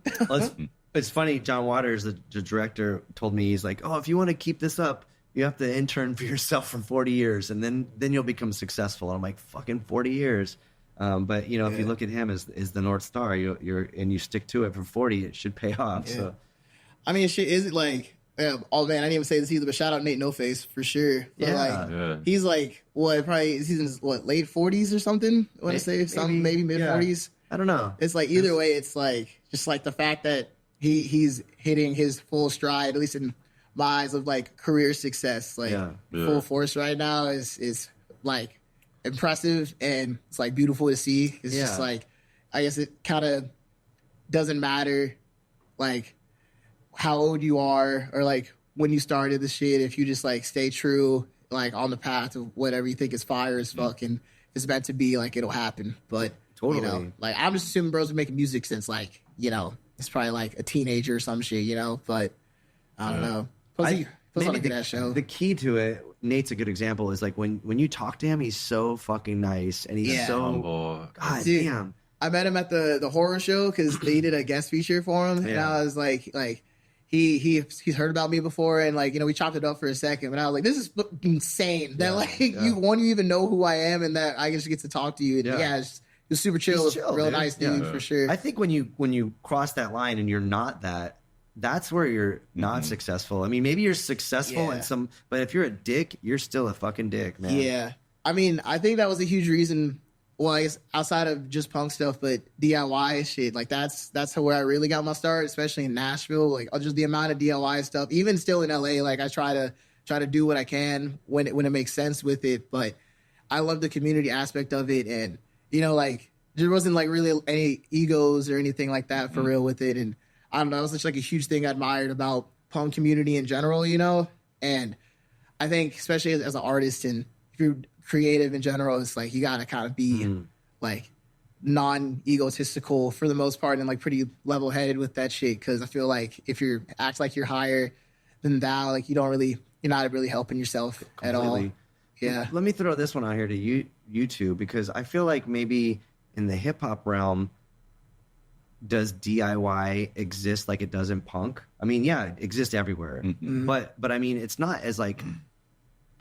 It's funny. John Waters, the director, told me, he's like, oh, if you want to keep this up, you have to intern for yourself for 40 years, and then you'll become successful. And I'm like, fucking 40 years. But if you look at him as the North Star, you stick to it for 40, it should pay off. Yeah. So, I mean, shit, is it like? Oh man, I didn't even say this either, but shout out Nate No Face for sure. But he's like, he's in his late 40s or something. I want to say something, maybe mid 40s. I don't know. It's like either way, it's like just like the fact that he's hitting his full stride, at least in my eyes, of like career success, like full force right now is like impressive, and it's like beautiful to see. It's just like, I guess it kind of doesn't matter like how old you are or like when you started the shit, if you just like stay true like on the path of whatever you think is fire as fuck, and if it's meant to be, like it'll happen. But totally, like I'm just assuming bro's been making music since like it's probably like a teenager or some shit, but I don't know. Plus maybe that show. The key to it, Nate's a good example, is like when you talk to him, he's so fucking nice, and he's so humble. God damn. I met him at the horror show because they did a guest feature for him, and I was like he's heard about me before, and like we chopped it up for a second, but I was like, this is insane that you even know who I am, and that I just get to talk to you. And it's super chill, real dude. Nice dude for sure. I think when you cross that line and you're not that. That's where you're not successful. I mean, maybe you're successful in some, but if you're a dick, you're still a fucking dick, man. Yeah. I mean, I think that was a huge reason. Well, I guess outside of just punk stuff, but DIY shit, like that's where I really got my start, especially in Nashville. Like just the amount of DIY stuff, even still in LA, like I try to try to do what I can when it makes sense with it. But I love the community aspect of it, and like there wasn't like really any egos or anything like that for real with it. And I don't know, it was just like a huge thing I admired about punk community in general, and I think especially as an artist and if you're creative in general, it's like you gotta kind of be like non-egotistical for the most part and like pretty level-headed with that shit, because I feel like if you act like you're higher than thou, like you're not really helping yourself at all. Yeah. Let me throw this one out here to you two, because I feel like maybe in the hip-hop realm, does DIY exist like it does in punk? I mean, yeah, it exists everywhere. But I mean, it's not as like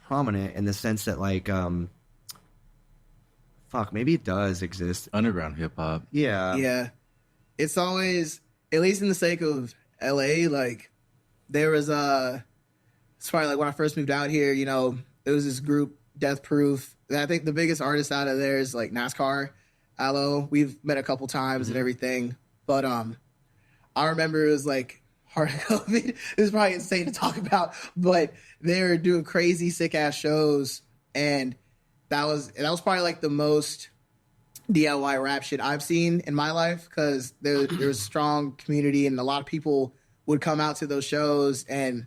prominent in the sense that like maybe it does exist. Underground hip hop. Yeah. It's always, at least in the sake of LA, like there was it's probably like when I first moved out here, there was this group, Death Proof. And I think the biggest artist out of there is like NASCAR, Aloe. We've met a couple times and everything. But I remember it was like hard COVID. It was probably insane to talk about, but they were doing crazy sick ass shows, and that was probably like the most DIY rap shit I've seen in my life, because there was a strong community and a lot of people would come out to those shows, and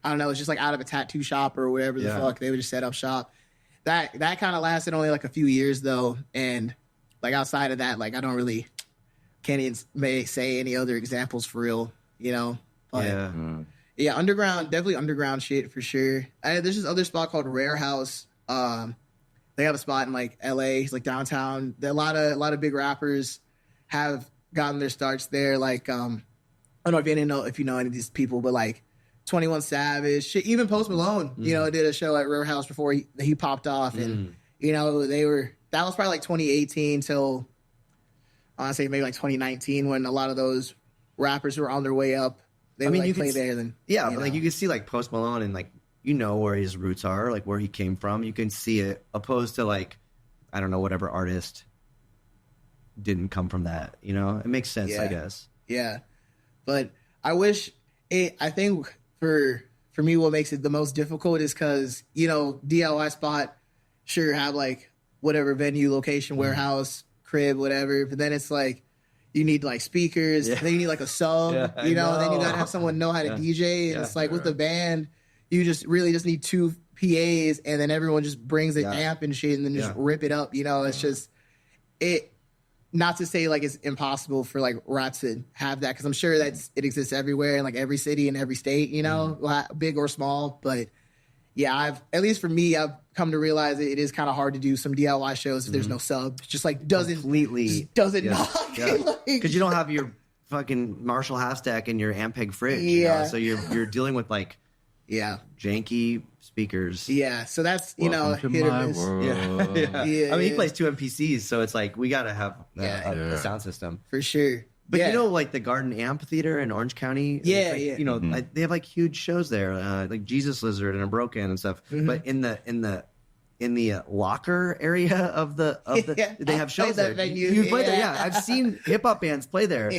I don't know, it's just like out of a tattoo shop or whatever the fuck, they would just set up shop. That kind of lasted only like a few years though, and like outside of that, like I don't really can't even say any other examples for real, But, yeah, definitely underground shit for sure. There's this other spot called Rare House. They have a spot in like LA, like downtown. A lot of big rappers have gotten their starts there. Like I don't know if you know any of these people, but like 21 Savage, shit, even Post Malone, did a show at Rare House before he popped off, and that was probably like 2018 till I want to say maybe like 2019, when a lot of those rappers who were on their way up, they would like play there. Then but like you can see like Post Malone and like where his roots are, like where he came from. You can see it, opposed to like I don't know, whatever artist didn't come from that. It makes sense, I guess. Yeah, but I think for me, what makes it the most difficult is because DIY spot sure have like whatever venue, location, warehouse, crib, whatever, but then it's like you need like speakers, and then you need like a sub, and then you gotta have someone know how to DJ, and it's like with the band, you just really just need 2 PAs, and then everyone just brings an amp and shit, and then just rip it up. It's just it. Not to say like it's impossible for like rap to have that, because I'm sure that it exists everywhere in like every city and every state, big or small. But yeah, at least for me, I've come to realize it is kind of hard to do some DIY shows if there's no sub. It's just like doesn't knock. Because you don't have your fucking Marshall half stack in your Ampeg fridge. So you're dealing with like janky speakers. Yeah, so that's Welcome hit to or my miss. world. Yeah, I mean, he plays 2 MPCs, so it's like we gotta have a sound system for sure. But like the Garden Amphitheater in Orange County, like, they have like huge shows there, like Jesus Lizard and Unbroken and stuff. But in the locker area of the they have shows there. You play there, I've seen hip hop bands play there.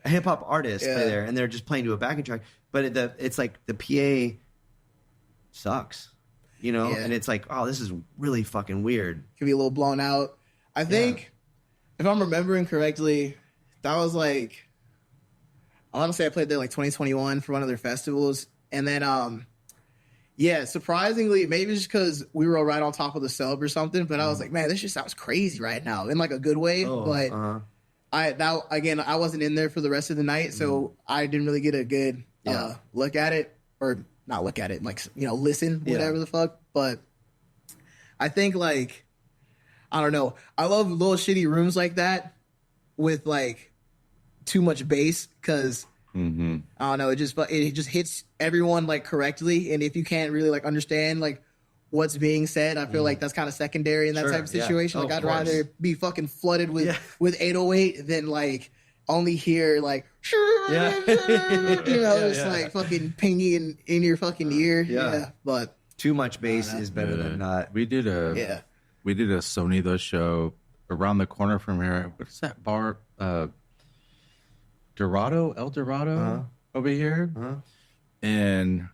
Hip hop artists play there, and they're just playing to a backing track. But it's like the PA sucks, and it's like, oh, this is really fucking weird. Can be a little blown out. I think if I'm remembering correctly, that was like, I want to say I played there like 2021 for one of their festivals, and then surprisingly, maybe just because we were right on top of the sub or something, but I was like, man, this just sounds crazy right now in like a good way. I wasn't in there for the rest of the night, so I didn't really get a good look at it, or not look at it, like listen, whatever the fuck. But I think like, I don't know, I love little shitty rooms like that with like too much bass, because I don't know, it just hits everyone like correctly, and if you can't really like understand like what's being said, I feel like that's kind of secondary in that type of situation. Like I'd rather be fucking flooded with 808 than like only hear like it's like fucking pinging in your fucking ear. But too much bass is better than not. We did a Sony the show around the corner from here. What's that bar? El Dorado over here, and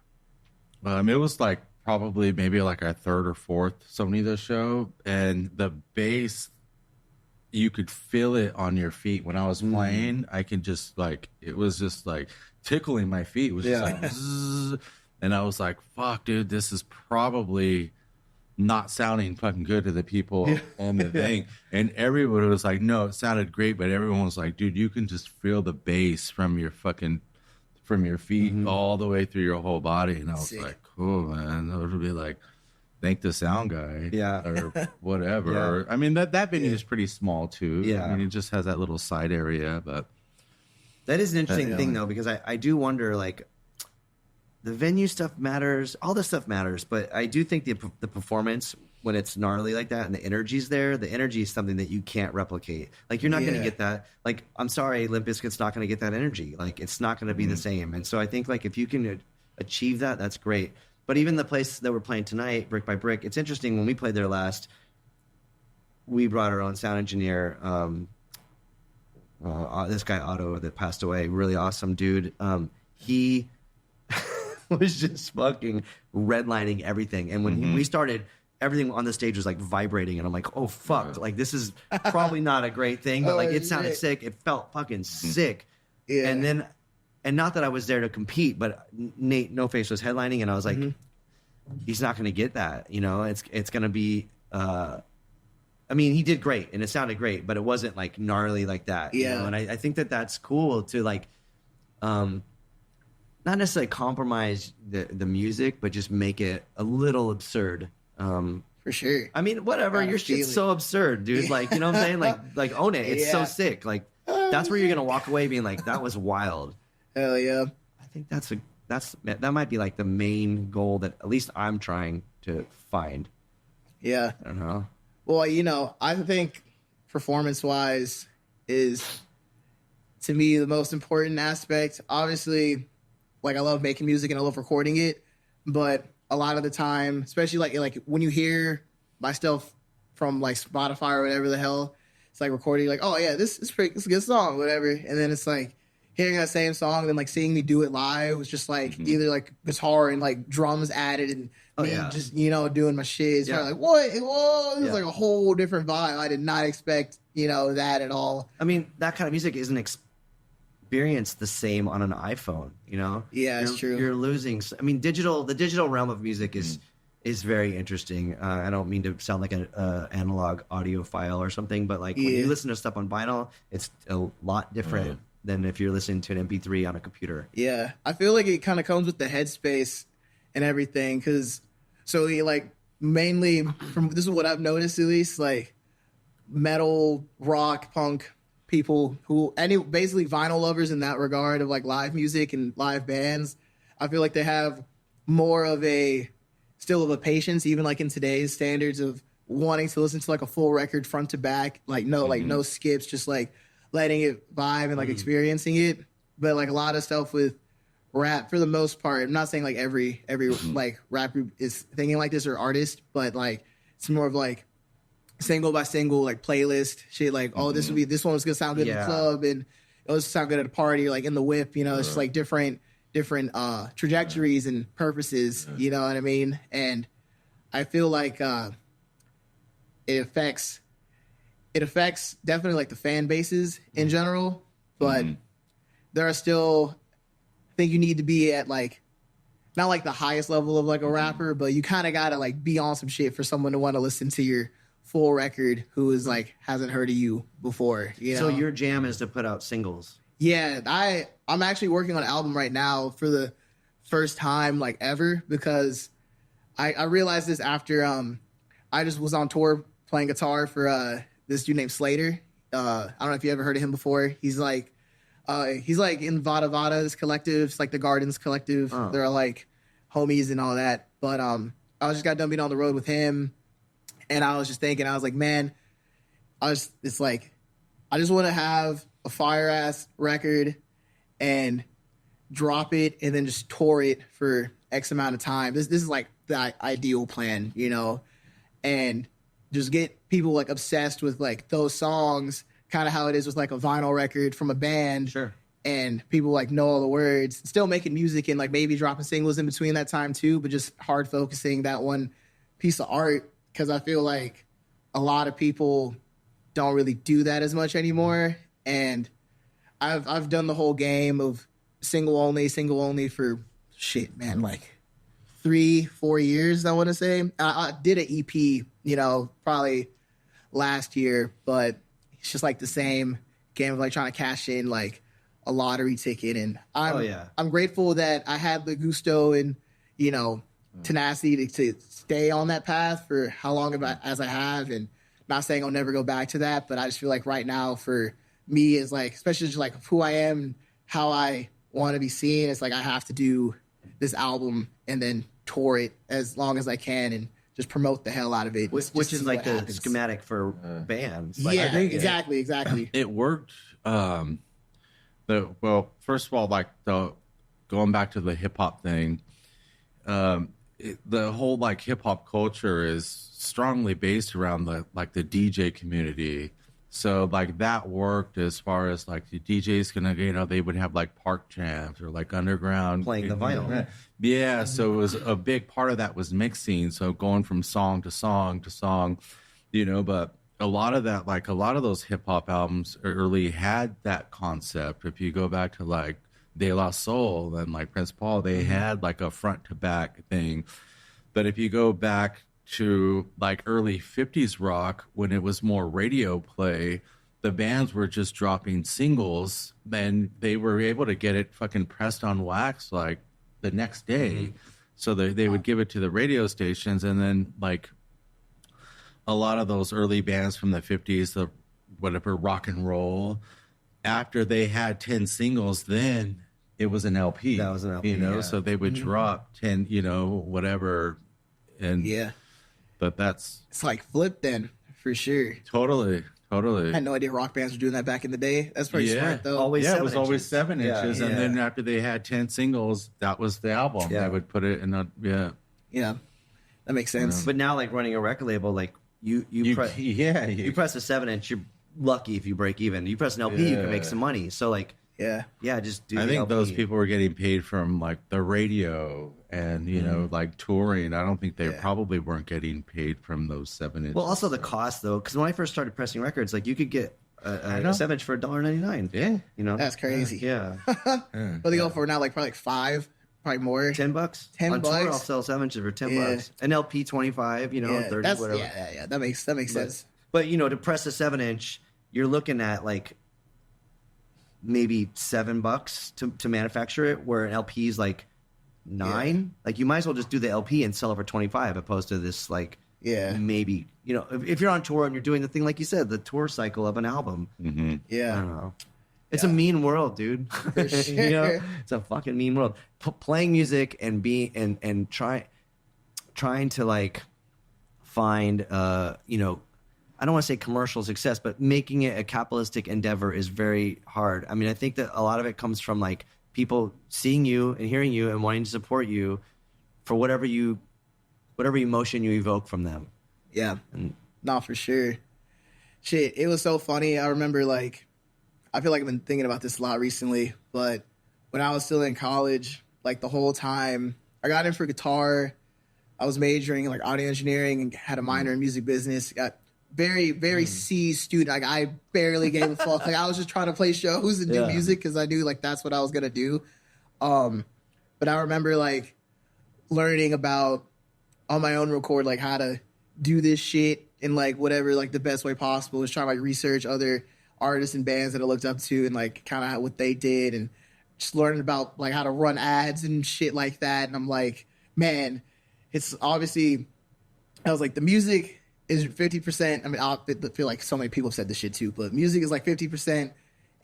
It was like probably maybe like our third or fourth Sonida show, and the bass, you could feel it on your feet when I was playing. I can just like, it was just like tickling my feet. It was just like, zzz, and I was like, "Fuck, dude, this is probably not sounding fucking good to the people on the thing." And everybody was like, "No, it sounded great," but everyone was like, "Dude, you can just feel the bass from your feet all the way through your whole body." And I was like, "Cool, man." That would be like, thank the sound guy, or whatever. Or, I mean, that venue is pretty small too. Yeah, I mean, it just has that little side area, but that is an interesting thing though, because I do wonder, like, the venue stuff matters, all this stuff matters, but I do think the performance, when it's gnarly like that and the energy's there, the energy is something that you can't replicate. Like, you're not going to get that. Like, I'm sorry, Limp Bizkit's not going to get that energy. Like, it's not going to be the same. And so I think, like, if you can achieve that, that's great. But even the place that we're playing tonight, Brick by Brick, it's interesting. When we played there last, we brought our own sound engineer, this guy Otto that passed away, really awesome dude. He was just fucking redlining everything. And when we started, everything on the stage was like vibrating, and I'm like, oh fuck, like this is probably not a great thing, but like it sounded sick. It felt fucking sick. Yeah. And not that I was there to compete, but Nate No Face was headlining, and I was like, he's not going to get that, you know. It's going to be. I mean, he did great, and it sounded great, but it wasn't like gnarly like that. Yeah. You know? And I think that that's cool to like, not necessarily compromise the music, but just make it a little absurd. For sure. I mean, whatever. Your shit's so absurd, dude. Like, you know what I'm saying? Like own it. It's so sick. Like, that's where you're gonna walk away being like, that was wild. Hell yeah. I think that might be like the main goal that at least I'm trying to find. Yeah. I don't know. Well, you know, I think performance-wise is, to me, the most important aspect. Obviously, like, I love making music and I love recording it, but a lot of the time, especially like when you hear my stuff from like Spotify or whatever the hell, it's like recording, like, oh yeah, this is a good song, whatever. And then it's like hearing that same song and then like seeing me do it live was just like either like guitar and like drums added and me just, you know, doing my shit. It's kind of like, what? Whoa, it was like a whole different vibe. I did not expect, you know, that at all. I mean, that kind of music isn't experienced the same on an iPhone, you know? Yeah, it's true. You're losing. I mean, the digital realm of music is very interesting. I don't mean to sound like an analog audiophile or something, but like when you listen to stuff on vinyl, it's a lot different than if you're listening to an MP3 on a computer. Yeah, I feel like it kind of comes with the headspace and everything, because like mainly from this is what I've noticed, at least, like metal, rock, punk people basically vinyl lovers in that regard of like live music and live bands, I feel like they have more of a patience, even like in today's standards, of wanting to listen to like a full record front to back, like no skips, just like letting it vibe and like experiencing it. But like a lot of stuff with rap, for the most part, I'm not saying like every like rapper is thinking like this or artist, but like it's more of like single by single, like playlist shit, like, oh, this one was gonna sound good in the club, and it was sound good at a party, or like in the whip, you know. It's just like different trajectories and purposes, you know what I mean? And I feel like it affects definitely like the fan bases in general, but there are still, I think you need to be at like not like the highest level of like a rapper, but you kind of gotta like be on some shit for someone to want to listen to your full record who is like hasn't heard of you before, you know? So your jam is to put out singles. Yeah, I'm actually working on an album right now for the first time like ever, because I realized this after I just was on tour playing guitar for this dude named Slater. I don't know if you ever heard of him before. He's like in Vada Vada, this collective. It's like the Gardens collective. They're all like homies and all that. But I just got done being on the road with him, and I was just thinking, I was like, man, I just want to have a fire ass record and drop it and then just tour it for X amount of time. This is like the ideal plan, you know, and just get people like obsessed with like those songs, kind of how it is with like a vinyl record from a band. Sure. and people like know all the words, still making music and like maybe dropping singles in between that time too, but just hard focusing that one piece of art, because I feel like a lot of people don't really do that as much anymore. And I've done the whole game of single only for shit, man, like 3-4 years, I want to say. I did an EP, you know, probably last year, but it's just like the same game of like trying to cash in like a lottery ticket. And I'm grateful that I had the gusto and, you know, tenacity to stay on that path for how long as I have. And not saying I'll never go back to that, but I just feel like right now for me is like, especially just like who I am, how I want to be seen, it's like I have to do this album and then tour it as long as I can and just promote the hell out of it. Which is like the schematic for bands. Like, yeah, I think exactly. It worked. Well, first of all, like going back to the hip hop thing, the whole like hip hop culture is strongly based around the DJ community. So like that worked as far as like the DJs gonna, you know, they would have like park jams or like underground playing the vinyl. Yeah, so it was a big part of that was mixing. So going from song to song to song, you know, but a lot of that, like a lot of those hip hop albums early had that concept. If you go back to like De La Soul and like Prince Paul, they had like a front to back thing. But if you go back to like early 50s rock, when it was more radio play, the bands were just dropping singles and they were able to get it fucking pressed on wax like the next day. So they would give it to the radio stations, and then like a lot of those early bands from the 50s, the whatever rock and roll, after they had 10 singles, then it was an LP. That was an LP, you know, yeah. so they would drop 10, you know, whatever. And but it's like flip then for sure. Totally. I had no idea rock bands were doing that back in the day. That's pretty smart though. It was always 7 inches, Yeah. and then after they had 10 singles, that was the album. Yeah. They would put it in a Yeah, that makes sense. But now, like running a record label, like you press a 7-inch, you're lucky if you break even. You press an LP, you can make some money. So like, just do. I the think LP. those people were getting paid from like the radio and you know like touring. I don't think they probably weren't getting paid from those 7 inches. Well, also the cost though, because when I first started pressing records, like you could get a 7-inch for $1.99. Yeah, you know That's crazy. Yeah, What they go for now? Like probably like $5, probably more. $10. $10. On tour, I'll sell 7 inches for $10. An LP 25. You know, 30, that's, whatever. Yeah. That makes sense. But you know, to press a 7-inch, you're looking at like maybe $7 to manufacture it, where an LP is like $9. Like you might as well just do the LP and sell it for 25, opposed to this like maybe, you know, if you're on tour and you're doing the thing like you said, the tour cycle of an album. I don't know. It's a mean world, dude. For sure. You know, it's a fucking mean world. Playing music and being and trying to like find you know, I don't want to say commercial success, but making it a capitalistic endeavor is very hard. I mean, I think that a lot of it comes from like people seeing you and hearing you and wanting to support you for whatever emotion you evoke from them. Yeah, no, for sure. Shit, it was so funny. I remember like, I feel like I've been thinking about this a lot recently, but when I was still in college, like the whole time I got in for guitar, I was majoring in like audio engineering and had a minor in music business. Got very C student. Like I barely gave a fuck. Like I was just trying to play shows and do music because I knew like that's what I was gonna do. But I remember like learning about on my own record like how to do this shit in like whatever like the best way possible. Was trying to like research other artists and bands that I looked up to and like kind of what they did and just learning about like how to run ads and shit like that. And I'm like, man, it's obviously I was like the music is 50%. I mean, I feel like so many people have said this shit too, but music is like 50%,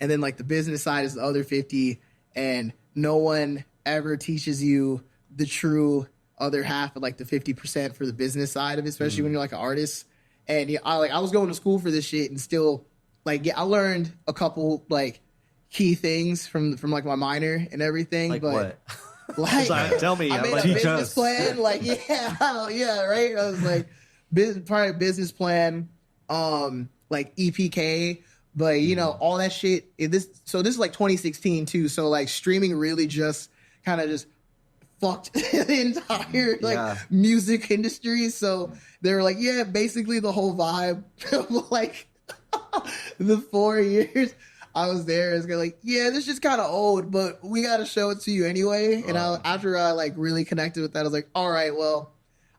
and then like the business side is the other 50, and no one ever teaches you the true other half of like the 50% for the business side of it, especially when you're like an artist. And yeah, I was going to school for this shit, and still like I learned a couple like key things from like my minor and everything. Like but what? Like, tell me. I made a business plan. Like, right. I was like, probably a business plan, like EPK, But you know, all that shit. This is like 2016 too. So like streaming really just kind of just fucked the entire like music industry. So they were like, yeah, basically the whole vibe of like the 4 years I was there is like, yeah, this is just kind of old, but we got to show it to you anyway. And after I like really connected with that, I was like, all right, well,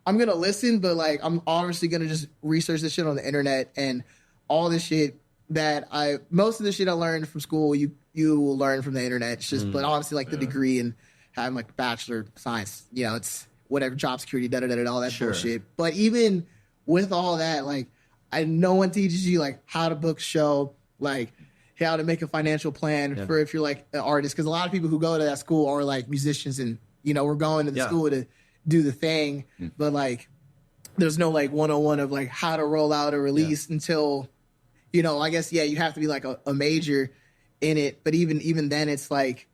I'm gonna listen, but like I'm obviously gonna just research this shit on the internet and all this shit that most of the shit I learned from school, you will learn from the internet. It's just, but obviously like the degree and having like bachelor science, you know, it's whatever, job security, all that bullshit. But even with all that, like no one teaches you like how to book a show, like how to make a financial plan for if you're like an artist. Because a lot of people who go to that school are like musicians, and you know we're going to the school to do the thing, but like there's no like 101 of like how to roll out a release until, you know, I guess you have to be like a major in it. But even then, it's like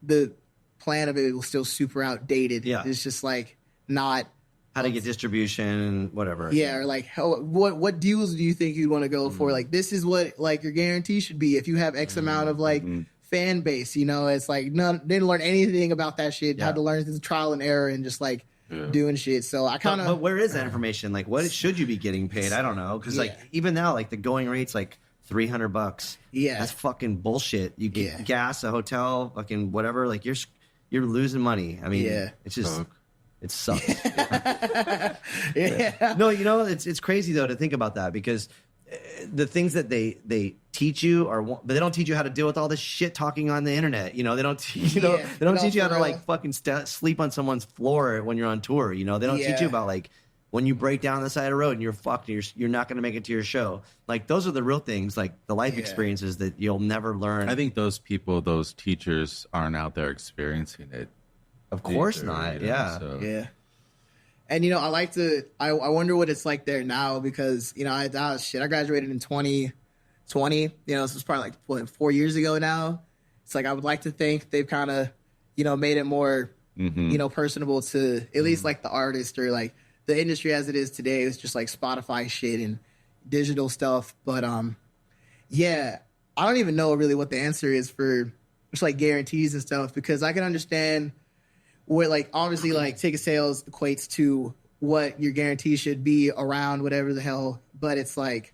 the plan of it was still super outdated. It's just like not how to get distribution and whatever. Yeah, or like what deals do you think you'd want to go for? Like this is what like your guarantee should be if you have X amount of like fan base. You know, it's like didn't learn anything about that shit. Had to learn through trial and error and just like doing shit. So I kind of. But where is that information? Like, what should you be getting paid? I don't know, because like even now, like the going rate's like $300. Yeah, that's fucking bullshit. You get gas, a hotel, fucking whatever. Like you're losing money. I mean, it's just. It sucks. No, you know, it's crazy though to think about that, because the things that they teach you but they don't teach you how to deal with all this shit talking on the internet. You know, they don't teach you how to like fucking sleep on someone's floor when you're on tour. You know, they don't teach you about like when you break down the side of the road and you're fucked, you're not going to make it to your show. Like those are the real things, like the life experiences that you'll never learn. I think those teachers aren't out there experiencing it. Of course not. You know, so. Yeah. And, you know, I wonder what it's like there now, because, you know, I graduated in 2020, you know, so it's probably like 4 years ago now. It's like, I would like to think they've kind of, you know, made it more, you know, personable to at least like the artist or like the industry as it is today. It's just like Spotify shit and digital stuff. But, yeah, I don't even know really what the answer is for just like guarantees and stuff, because I can understand where like obviously like ticket sales equates to what your guarantee should be around whatever the hell, but it's like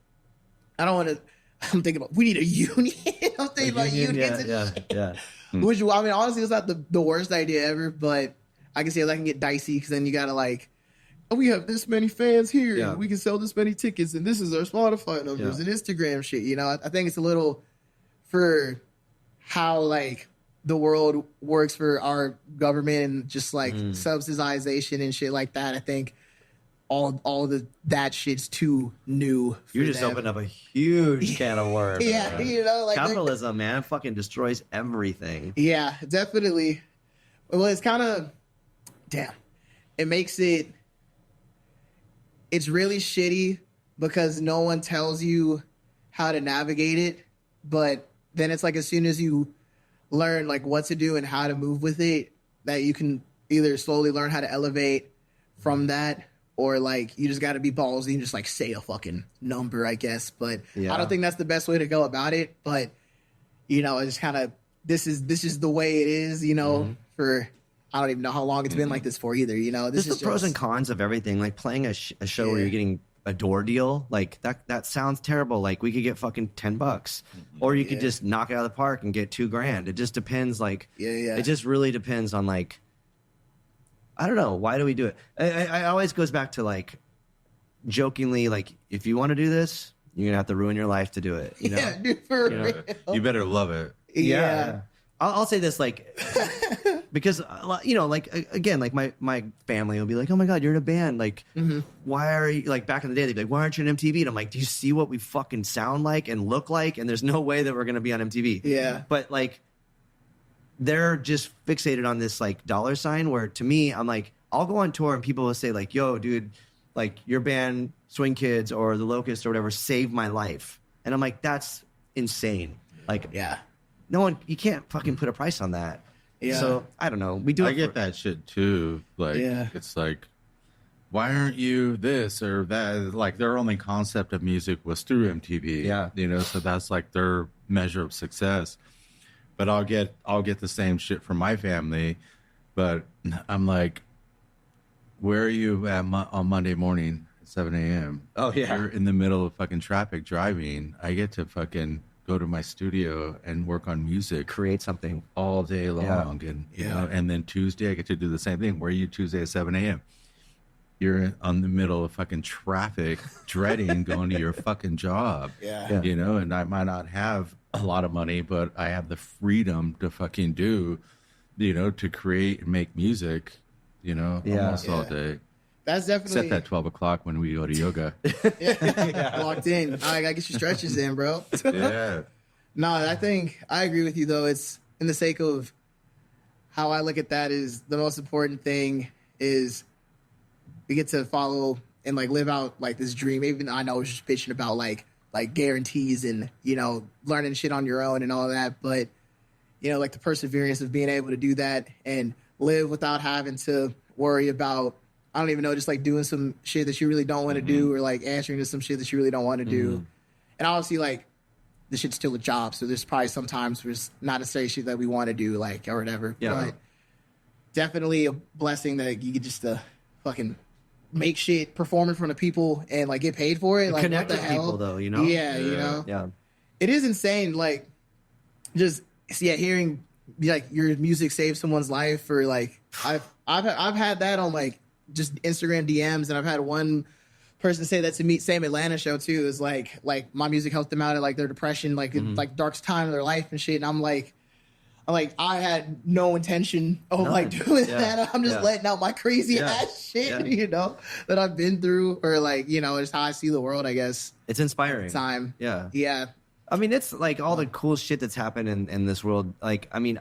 I'm thinking about we need a union. I'm thinking about unions. Yeah. Which I mean, honestly, it's not the worst idea ever, but I can see how that can get dicey, because then you gotta like, oh, we have this many fans here, and we can sell this many tickets, and this is our Spotify numbers and Instagram shit. You know, I think it's a little for how like the world works for our government and just like subsidization and shit like that. I think all that shit's too new. You just opened up a huge can of worms. Yeah, you know, like capitalism, man, fucking destroys everything. Yeah, definitely. Well, it's kind of it makes it's really shitty because no one tells you how to navigate it, but then it's like as soon as you learn like what to do and how to move with it, that you can either slowly learn how to elevate from that, or like you just got to be ballsy and just like say a fucking number, I guess. But I don't think that's the best way to go about it. But you know, it's kind of this is the way it is. You know, for I don't even know how long it's been like this for either. You know, this is the pros and cons of everything. Like playing a show where you're getting a door deal, like that sounds terrible. Like we could get fucking $10, or you could just knock it out of the park and get $2,000. It just depends. Like it just really depends on like, I don't know, why do we do it? I always goes back to like jokingly, like if you want to do this, you're gonna have to ruin your life to do it. You know? Yeah, dude, for real. You better love it. Yeah. I'll say this, like, because, you know, like, again, like, my family will be like, oh, my God, you're in a band. Like, why are you, like, back in the day, they'd be like, why aren't you on MTV? And I'm like, do you see what we fucking sound like and look like? And there's no way that we're going to be on MTV. Yeah. But, like, they're just fixated on this, like, dollar sign, where to me, I'm like, I'll go on tour and people will say, like, yo, dude, like, your band, Swing Kids or The Locust or whatever, saved my life. And I'm like, that's insane. Like, no one, you can't fucking put a price on that. Yeah. So I don't know. We do. I get that shit too. Like, it's like, why aren't you this or that? Like their only concept of music was through MTV. Yeah. You know, so that's like their measure of success. But I'll get the same shit from my family. But I'm like, where are you at on Monday morning at 7 a.m.? Oh, yeah. You're in the middle of fucking traffic driving. I get to fucking go to my studio and work on music Create something. all day long. Yeah. And, you know, and then Tuesday I get to do the same thing. Where are you Tuesday at 7 a.m.? You're on the middle of fucking traffic, dreading going to your fucking job. Yeah. You know, and I might not have a lot of money, but I have the freedom to fucking do, you know, to create and make music, you know, almost all day. That's definitely Except at 12 o'clock when we go to yoga. locked in. I gotta get your stretches in, bro. Yeah. No, I think I agree with you though. It's in the sake of how I look at that is the most important thing is we get to follow and like live out like this dream. Even though I know I was just bitching about like guarantees and, you know, learning shit on your own and all that, but you know, like the perseverance of being able to do that and live without having to worry about, I don't even know, just like doing some shit that you really don't want to do or like answering to some shit that you really don't want to do. And obviously like the shit's still a job. So there's probably sometimes there's not necessarily shit that we want to do like or whatever. Yeah. But definitely a blessing that you get just to fucking make shit, perform in front of people and like get paid for it. Like Connect what the with hell? people though, you know? Yeah, you know? Yeah. It is insane. Like just hearing like your music save someone's life or like I've had that on like just Instagram DMs and I've had one person say that to me, same Atlanta show too, is like my music helped them out at like their depression, like like darkest time of their life and shit. And I'm like I had no intention of like doing that. I'm just letting out my crazy ass shit, you know, that I've been through or like, you know, it's how I see the world, I guess. It's inspiring. Time. Yeah. Yeah. I mean, it's like all the cool shit that's happened in this world. Like, I mean,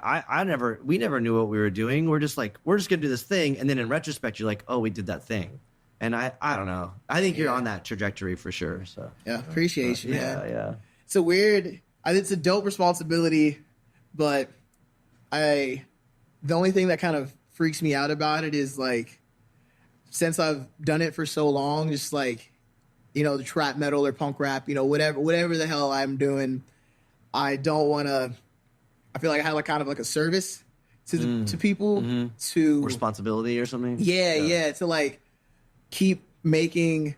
we never knew what we were doing. We're just like, we're just going to do this thing. And then in retrospect, you're like, oh, we did that thing. And I don't know. I think you're on that trajectory for sure. So yeah, appreciation, man. Yeah. It's it's a dope responsibility, but the only thing that kind of freaks me out about it is like, since I've done it for so long, just like, you know, the trap metal or punk rap, you know, whatever the hell I'm doing, I don't want to. I feel like I have like kind of like a service to people to responsibility or something. Yeah, to like keep making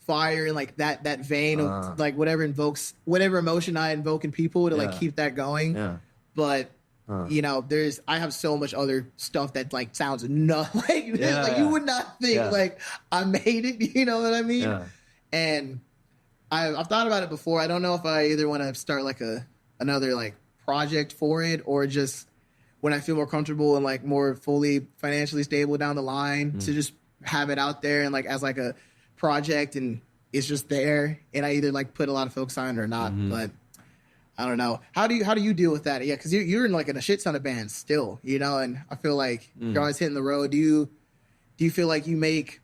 fire in like that vein of like whatever emotion I invoke in people to like keep that going. Yeah. But you know, I have so much other stuff that like sounds like you would not think like I made it. You know what I mean? Yeah. And I've thought about it before. I don't know if I either want to start like another like project for it or just when I feel more comfortable and like more fully financially stable down the line to just have it out there and like as like a project and it's just there and I either like put a lot of focus on it or not. But I don't know. How do you deal with that? Yeah, because you're in like in a shit ton of bands still, you know, and I feel like you're always hitting the road. Do you feel like you make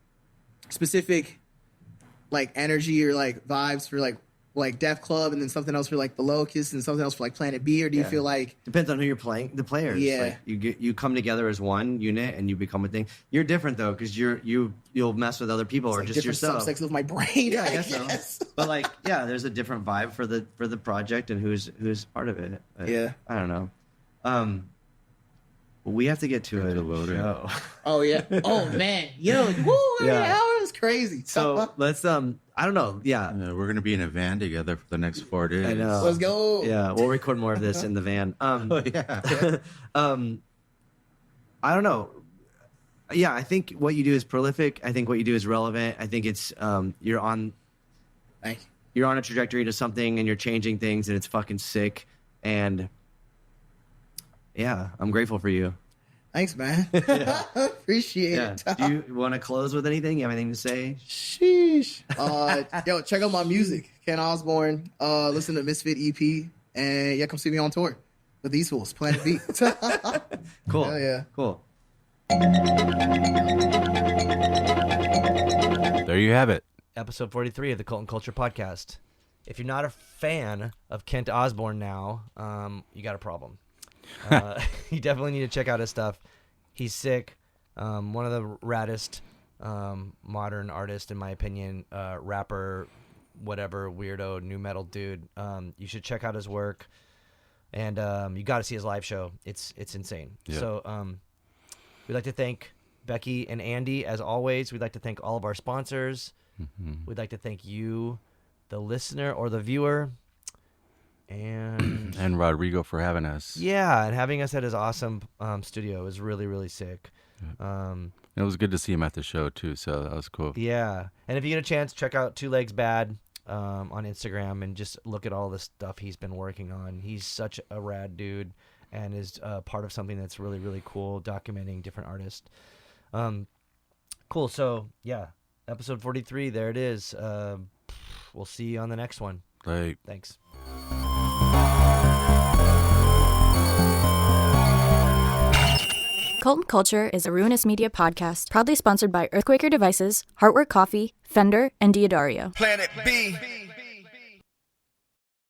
specific like energy or like vibes for like Def Club and then something else for like the Locusts and something else for like Planet B, or do you feel like depends on who you're playing, the players? Yeah, like you come together as one unit and you become a thing. You're different though because you'll mess with other people or like just yourself. Subsects of my brain. Yeah, I guess so. But like, yeah, there's a different vibe for the project and who's part of it. Yeah, I don't know. We have to get to it. Show. Oh yeah. Oh man. Yo. Woo. Yeah. It was crazy. So let's. I don't know. Yeah. We're gonna be in a van together for the next 4 days. I know. Let's go. Yeah, we'll record more of this in the van. Yeah. I don't know. Yeah, I think what you do is prolific. I think what you do is relevant. I think it's you're on. Thank you. You're on a trajectory to something, and you're changing things, and it's fucking sick. And yeah, I'm grateful for you. Thanks, man. Appreciate it. Do you want to close with anything? You have anything to say? Sheesh. Yo, check out my music, Ken Osborne. Listen to Misfit EP, and yeah, come see me on tour with these fools, Planet B. Cool. Hell yeah. Cool. There you have it. Episode 43 of the Cult and Culture Podcast. If you're not a fan of Kent Osborne now, you got a problem. You definitely need to check out his stuff. He's sick. One of the raddest modern artist, in my opinion, rapper, whatever, weirdo, new metal dude. You should check out his work, and you got to see his live show. It's insane. Yeah. So we'd like to thank Becky and Andy, as always. We'd like to thank all of our sponsors. We'd like to thank you, the listener or the viewer, and Rodrigo for having us. yeah, and having us at his awesome studio is really, really sick. It was good to see him at the show too, so that was cool. Yeah, and if you get a chance, check out Two Legs Bad on Instagram and just look at all the stuff he's been working on. He's such a rad dude and is part of something that's really, really cool, documenting different artists. Cool. So yeah, episode 43. There it is. We'll see you on the next one. Like. Thanks. Cult and Culture is a Ruinous Media podcast, proudly sponsored by Earthquaker Devices, Heartwork Coffee, Fender, and Diodario. Planet B.